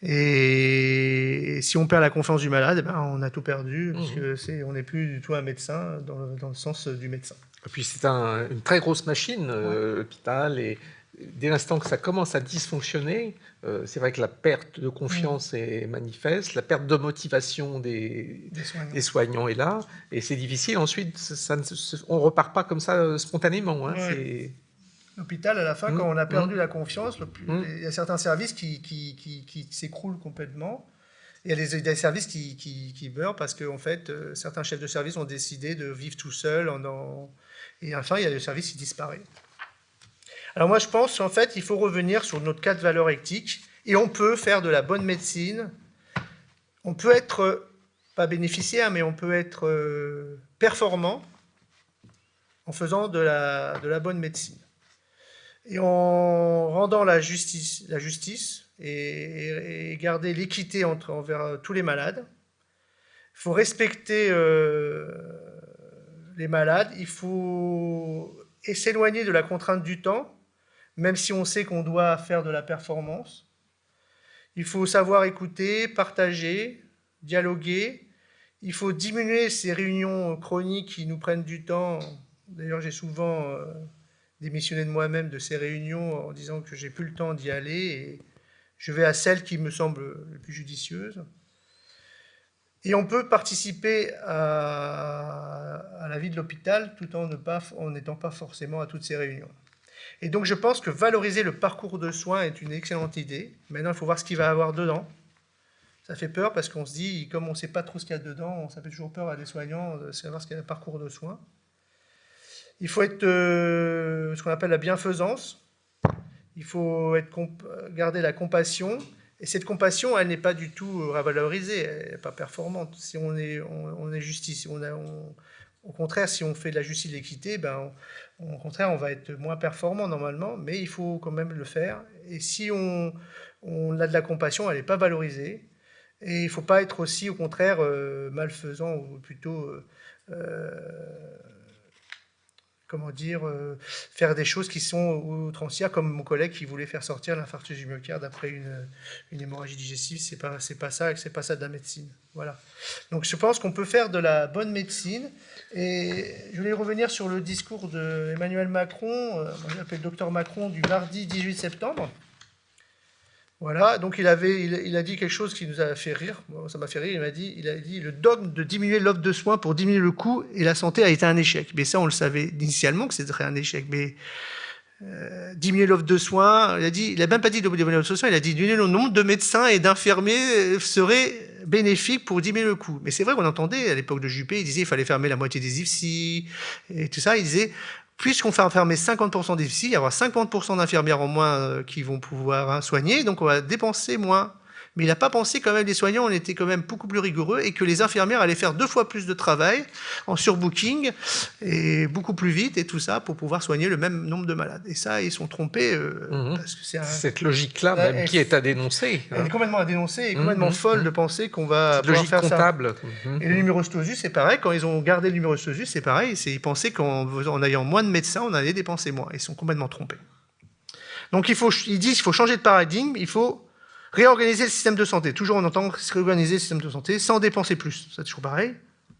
B: Et si on perd la confiance du malade, on a tout perdu, parce que on n'est plus du tout un médecin dans le sens du médecin.
A: Et puis c'est une très grosse machine, l'hôpital, et dès l'instant que ça commence à dysfonctionner, c'est vrai que la perte de confiance est manifeste, la perte de motivation des soignants est là, et c'est difficile. Ensuite, on ne repart pas comme ça spontanément. Hein,
B: L'hôpital, à la fin, quand on a perdu la confiance, il y a certains services qui s'écroulent complètement. Il y a des services qui meurent parce que, en fait, certains chefs de service ont décidé de vivre tout seuls. Et enfin, il y a le service qui disparaît. Alors moi, je pense qu'en fait, il faut revenir sur notre 4 valeurs éthiques. Et on peut faire de la bonne médecine. On peut être, pas bénéficiaire, mais on peut être performant en faisant de la bonne médecine. Et en rendant la justice et garder l'équité envers tous les malades. Il faut respecter les malades, il faut s'éloigner de la contrainte du temps, même si on sait qu'on doit faire de la performance. Il faut savoir écouter, partager, dialoguer. Il faut diminuer ces réunions chroniques qui nous prennent du temps. D'ailleurs, j'ai souvent démissionné de moi-même de ces réunions en disant que j'ai plus le temps d'y aller et je vais à celles qui me semblent les plus judicieuses. Et on peut participer à la vie de l'hôpital tout en n'étant pas forcément à toutes ces réunions. Et donc je pense que valoriser le parcours de soins est une excellente idée. Maintenant, il faut voir ce qu'il va y avoir dedans. Ça fait peur parce qu'on se dit, comme on ne sait pas trop ce qu'il y a dedans, ça fait toujours peur à des soignants de savoir ce qu'il y a dans le parcours de soins. Il faut être ce qu'on appelle la bienfaisance. Il faut garder la compassion. Et cette compassion, elle n'est pas du tout revalorisée, elle n'est pas performante. Si on est justice, au contraire, si on fait de la justice et de l'équité, au contraire, on va être moins performant normalement, mais il faut quand même le faire. Et si on a de la compassion, elle n'est pas valorisée. Et il ne faut pas être aussi, au contraire, malfaisant, ou plutôt... faire des choses qui sont outrancières, comme mon collègue qui voulait faire sortir l'infarctus du myocarde après une hémorragie digestive. C'est pas ça de la médecine. Voilà. Donc je pense qu'on peut faire de la bonne médecine. Et je voulais revenir sur le discours d'Emmanuel Macron, moi je l'appelle Dr Macron, du mardi 18 septembre. Voilà, donc il a dit quelque chose qui nous a fait rire. Bon, ça m'a fait rire. Il a dit le dogme de diminuer l'offre de soins pour diminuer le coût et la santé a été un échec. Mais ça, on le savait initialement que c'était un échec. Mais diminuer l'offre de soins, il n'a même pas dit de diminuer l'offre de soins, il a dit diminuer le nombre de médecins et d'infirmiers serait bénéfique pour diminuer le coût. Mais c'est vrai qu'on entendait à l'époque de Juppé, il disait qu'il fallait fermer la moitié des IFSI et tout ça. Il disait puisqu'on fait fermer 50% des IFSI, il y aura 50% d'infirmières en moins qui vont pouvoir soigner, donc on va dépenser moins. Mais il n'a pas pensé quand même, les soignants, on était quand même beaucoup plus rigoureux et que les infirmières allaient faire 2 fois plus de travail en surbooking et beaucoup plus vite et tout ça pour pouvoir soigner le même nombre de malades. Et ça, ils sont trompés parce que c'est
A: cette logique-là même qui est à dénoncer.
B: Elle est complètement à dénoncer et complètement folle de penser qu'on va pouvoir faire
A: comptable.
B: Ça. Et le numerus clausus, c'est pareil. Quand ils ont gardé le numerus clausus, c'est pareil. Ils pensaient qu'en ayant moins de médecins, on allait dépenser moins. Ils sont complètement trompés. Donc ils disent qu'il faut changer de paradigme, il faut réorganiser le système de santé. Toujours on entend réorganiser le système de santé sans dépenser plus. C'est toujours pareil.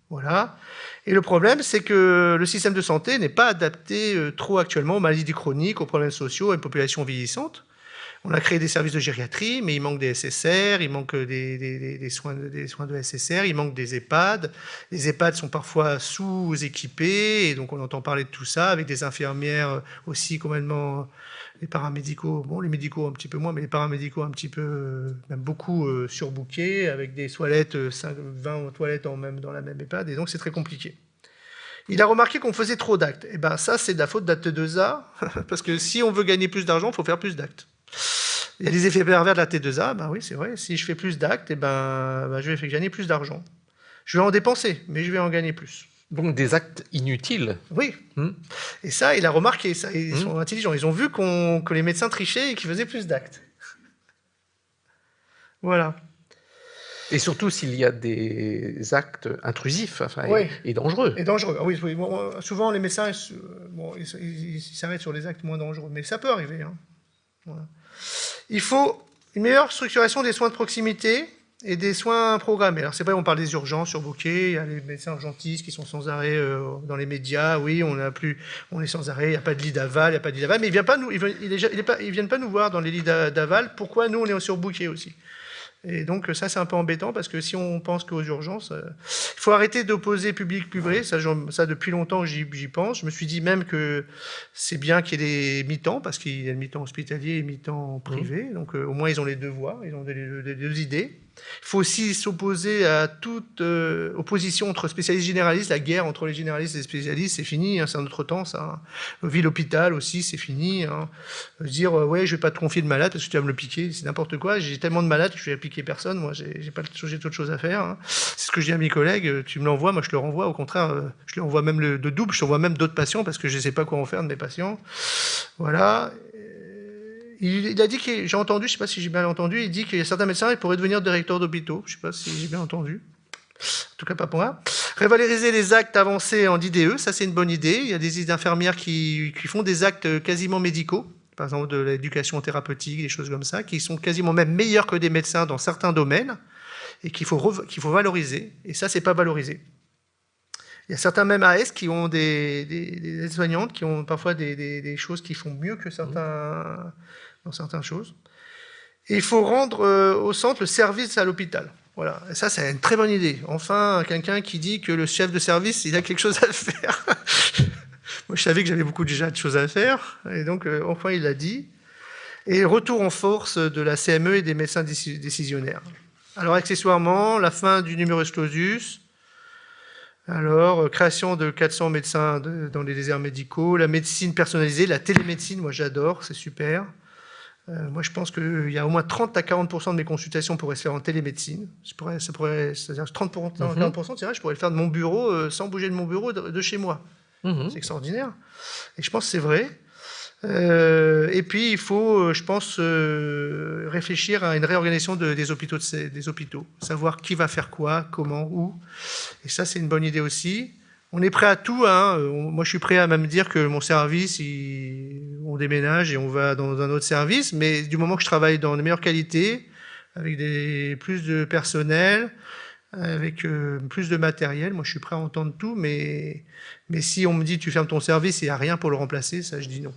B: Voilà. Et le problème, c'est que le système de santé n'est pas adapté trop actuellement aux maladies chroniques, aux problèmes sociaux, à une population vieillissante. On a créé des services de gériatrie, mais il manque des SSR, il manque des soins de SSR, il manque des EHPAD. Les EHPAD sont parfois sous-équipés, et donc on entend parler de tout ça, avec des infirmières aussi complètement... Les paramédicaux, bon, les médicaux un petit peu moins, mais les paramédicaux un petit peu, même beaucoup surbookés, avec des toilettes, 20 toilettes même dans la même EHPAD, et donc c'est très compliqué. Il a remarqué qu'on faisait trop d'actes. Et bien ça, c'est de la faute d'AT2A, parce que si on veut gagner plus d'argent, il faut faire plus d'actes. Il y a des effets pervers de la T2A, ben oui, c'est vrai, si je fais plus d'actes, je vais gagner plus d'argent. Je vais en dépenser, mais je vais en gagner plus.
A: Donc des actes inutiles.
B: Oui. Et ça, il a remarqué, ça, ils sont intelligents. Ils ont vu que les médecins trichaient et qu'ils faisaient plus d'actes. Voilà.
A: Et surtout s'il y a des actes intrusifs et dangereux.
B: Et dangereux, oui. Bon, souvent, les médecins ils s'arrêtent sur les actes moins dangereux, mais ça peut arriver. Hein. Voilà. Il faut une meilleure structuration des soins de proximité et des soins programmés. Alors c'est vrai, on parle des urgences surbookées, il y a les médecins urgentistes qui sont sans arrêt dans les médias, oui, on est sans arrêt, il n'y a pas de lit d'aval, mais ils ne viennent pas nous voir dans les lits d'aval, pourquoi nous on est surbookés aussi. Et donc ça c'est un peu embêtant parce que si on pense qu'aux urgences, il faut arrêter d'opposer public-privé, ça depuis longtemps j'y pense, je me suis dit même que c'est bien qu'il y ait des mi-temps, parce qu'il y a le mi-temps hospitalier et le mi-temps privé, donc au moins ils ont les deux voies, ils ont les deux idées. Il faut aussi s'opposer à toute opposition entre spécialistes et généralistes. La guerre entre les généralistes et les spécialistes, c'est fini, hein, c'est un autre temps, ça. Hein. Ville-hôpital aussi, c'est fini. Hein. Dire, ouais, je vais pas te confier de malade parce que tu vas me le piquer, c'est n'importe quoi. J'ai tellement de malades que je vais piquer personne. Moi, j'ai d'autres choses à faire. Hein. C'est ce que je dis à mes collègues. Tu me l'envoies, moi je le renvoie. Au contraire, je lui envoie même de double. Je t'envoie même d'autres patients parce que je ne sais pas quoi en faire de mes patients. Voilà. Il a dit que, j'ai entendu, je ne sais pas si j'ai bien entendu, il dit qu'il y a certains médecins qui pourraient devenir directeurs d'hôpitaux. Je ne sais pas si j'ai bien entendu. En tout cas, pas pour moi. Revaloriser les actes avancés en IDE, ça c'est une bonne idée. Il y a des infirmières qui font des actes quasiment médicaux, par exemple de l'éducation thérapeutique, des choses comme ça, qui sont quasiment même meilleurs que des médecins dans certains domaines, et qu'il faut valoriser. Et ça, c'est pas valorisé. Il y a certains même AS qui ont des soignantes qui ont parfois des choses qui font mieux que certains dans certaines choses. Et il faut rendre au centre le service à l'hôpital. Voilà. Et ça, c'est une très bonne idée. Enfin, quelqu'un qui dit que le chef de service, il a quelque chose à faire. Moi, je savais que j'avais déjà de choses à faire. Et donc, enfin, il l'a dit. Et retour en force de la CME et des médecins décisionnaires. Alors, accessoirement, la fin du numerus clausus. Alors, création de 400 médecins dans les déserts médicaux, la médecine personnalisée, la télémédecine, moi j'adore, c'est super. Moi je pense qu'il y a au moins 30 à 40% de mes consultations pourraient se faire en télémédecine. C'est-à-dire 30%, 40%, je pourrais le faire de mon bureau sans bouger de mon bureau de chez moi. C'est extraordinaire. Et je pense que c'est vrai. Et puis il faut, je pense, réfléchir à une réorganisation des hôpitaux, savoir qui va faire quoi, comment, où. Et ça, c'est une bonne idée aussi. On est prêt à tout. Hein. Moi, je suis prêt à même dire que mon service, on déménage et on va dans un autre service. Mais du moment que je travaille dans les meilleures qualités, avec plus de personnel, avec plus de matériel, moi, je suis prêt à entendre tout. Mais si on me dit tu fermes ton service et il n'y a rien pour le remplacer, ça, je dis non.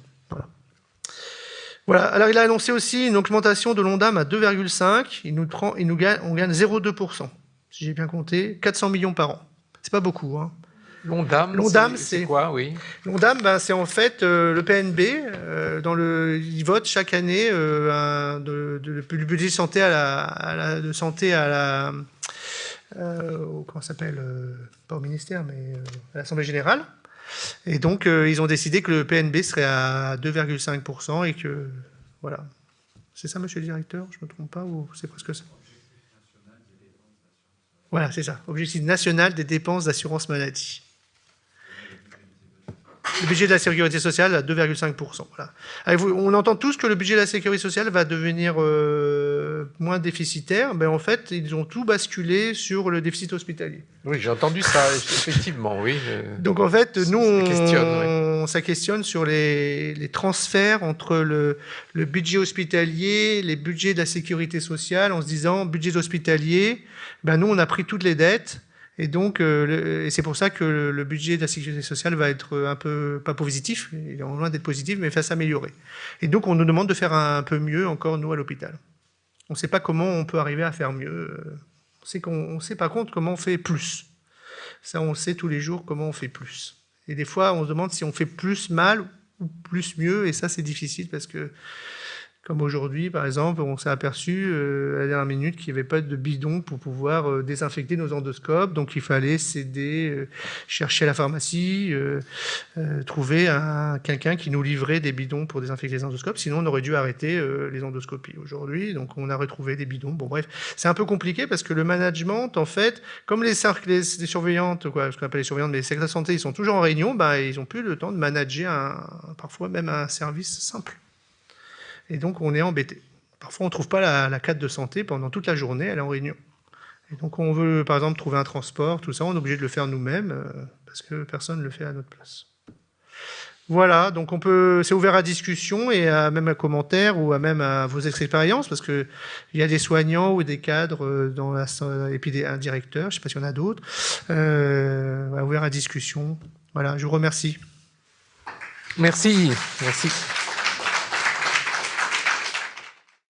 B: Voilà. Alors, il a annoncé aussi une augmentation de l'ONDAM à 2,5. On gagne 0,2%. Si j'ai bien compté, 400 millions par an. C'est pas beaucoup. Hein.
A: L'ONDAM, c'est quoi, oui? L'ONDAM,
B: c'est en fait le PNB. Il vote chaque année le budget de santé comment ça s'appelle, pas au ministère, mais à l'Assemblée générale. Et donc, ils ont décidé que le PNB serait à 2,5% et que, voilà. C'est ça, monsieur le directeur? Je ne me trompe pas ou c'est presque ça? Voilà, c'est ça. Objectif national des dépenses d'assurance maladie. Le budget de la sécurité sociale à 2,5%. Voilà. On entend tous que le budget de la sécurité sociale va devenir moins déficitaire. Ben, en fait, ils ont tout basculé sur le déficit hospitalier.
A: Oui, j'ai entendu ça, effectivement, oui.
B: Donc en fait, nous,
A: ça
B: questionne sur les transferts entre le budget hospitalier, les budgets de la sécurité sociale, en se disant, budget hospitalier, ben, nous, on a pris toutes les dettes. Et donc, c'est pour ça que le budget de la sécurité sociale va être un peu, pas positif, il est loin d'être positif, mais va s'améliorer. Et donc, on nous demande de faire un peu mieux encore, nous, à l'hôpital. On ne sait pas comment on peut arriver à faire mieux. On sait par contre comment on fait plus. Ça, on sait tous les jours comment on fait plus. Et des fois, on se demande si on fait plus mal ou plus mieux, et ça, c'est difficile parce que, comme aujourd'hui, par exemple, on s'est aperçu à la dernière minute qu'il n'y avait pas de bidon pour pouvoir désinfecter nos endoscopes. Donc, il fallait s'aider, chercher à la pharmacie, trouver quelqu'un qui nous livrait des bidons pour désinfecter les endoscopes. Sinon, on aurait dû arrêter les endoscopies aujourd'hui. Donc, on a retrouvé des bidons. Bon, bref, c'est un peu compliqué parce que le management, en fait, comme les surveillantes, ce qu'on appelle les surveillantes, mais les secrétaires de santé, ils sont toujours en réunion, ben, ils n'ont plus le temps de manager parfois même un service simple. Et donc, on est embêté. Parfois, on ne trouve pas la cadre de santé pendant toute la journée, elle est en réunion. Et donc, on veut, par exemple, trouver un transport, tout ça, on est obligé de le faire nous-mêmes, parce que personne ne le fait à notre place. Voilà, donc c'est ouvert à discussion et même à commentaires ou même à vos expériences, parce qu'il y a des soignants ou des cadres et puis un directeur, je ne sais pas s'il y en a d'autres, ouvert à discussion. Voilà, je vous remercie.
A: Merci.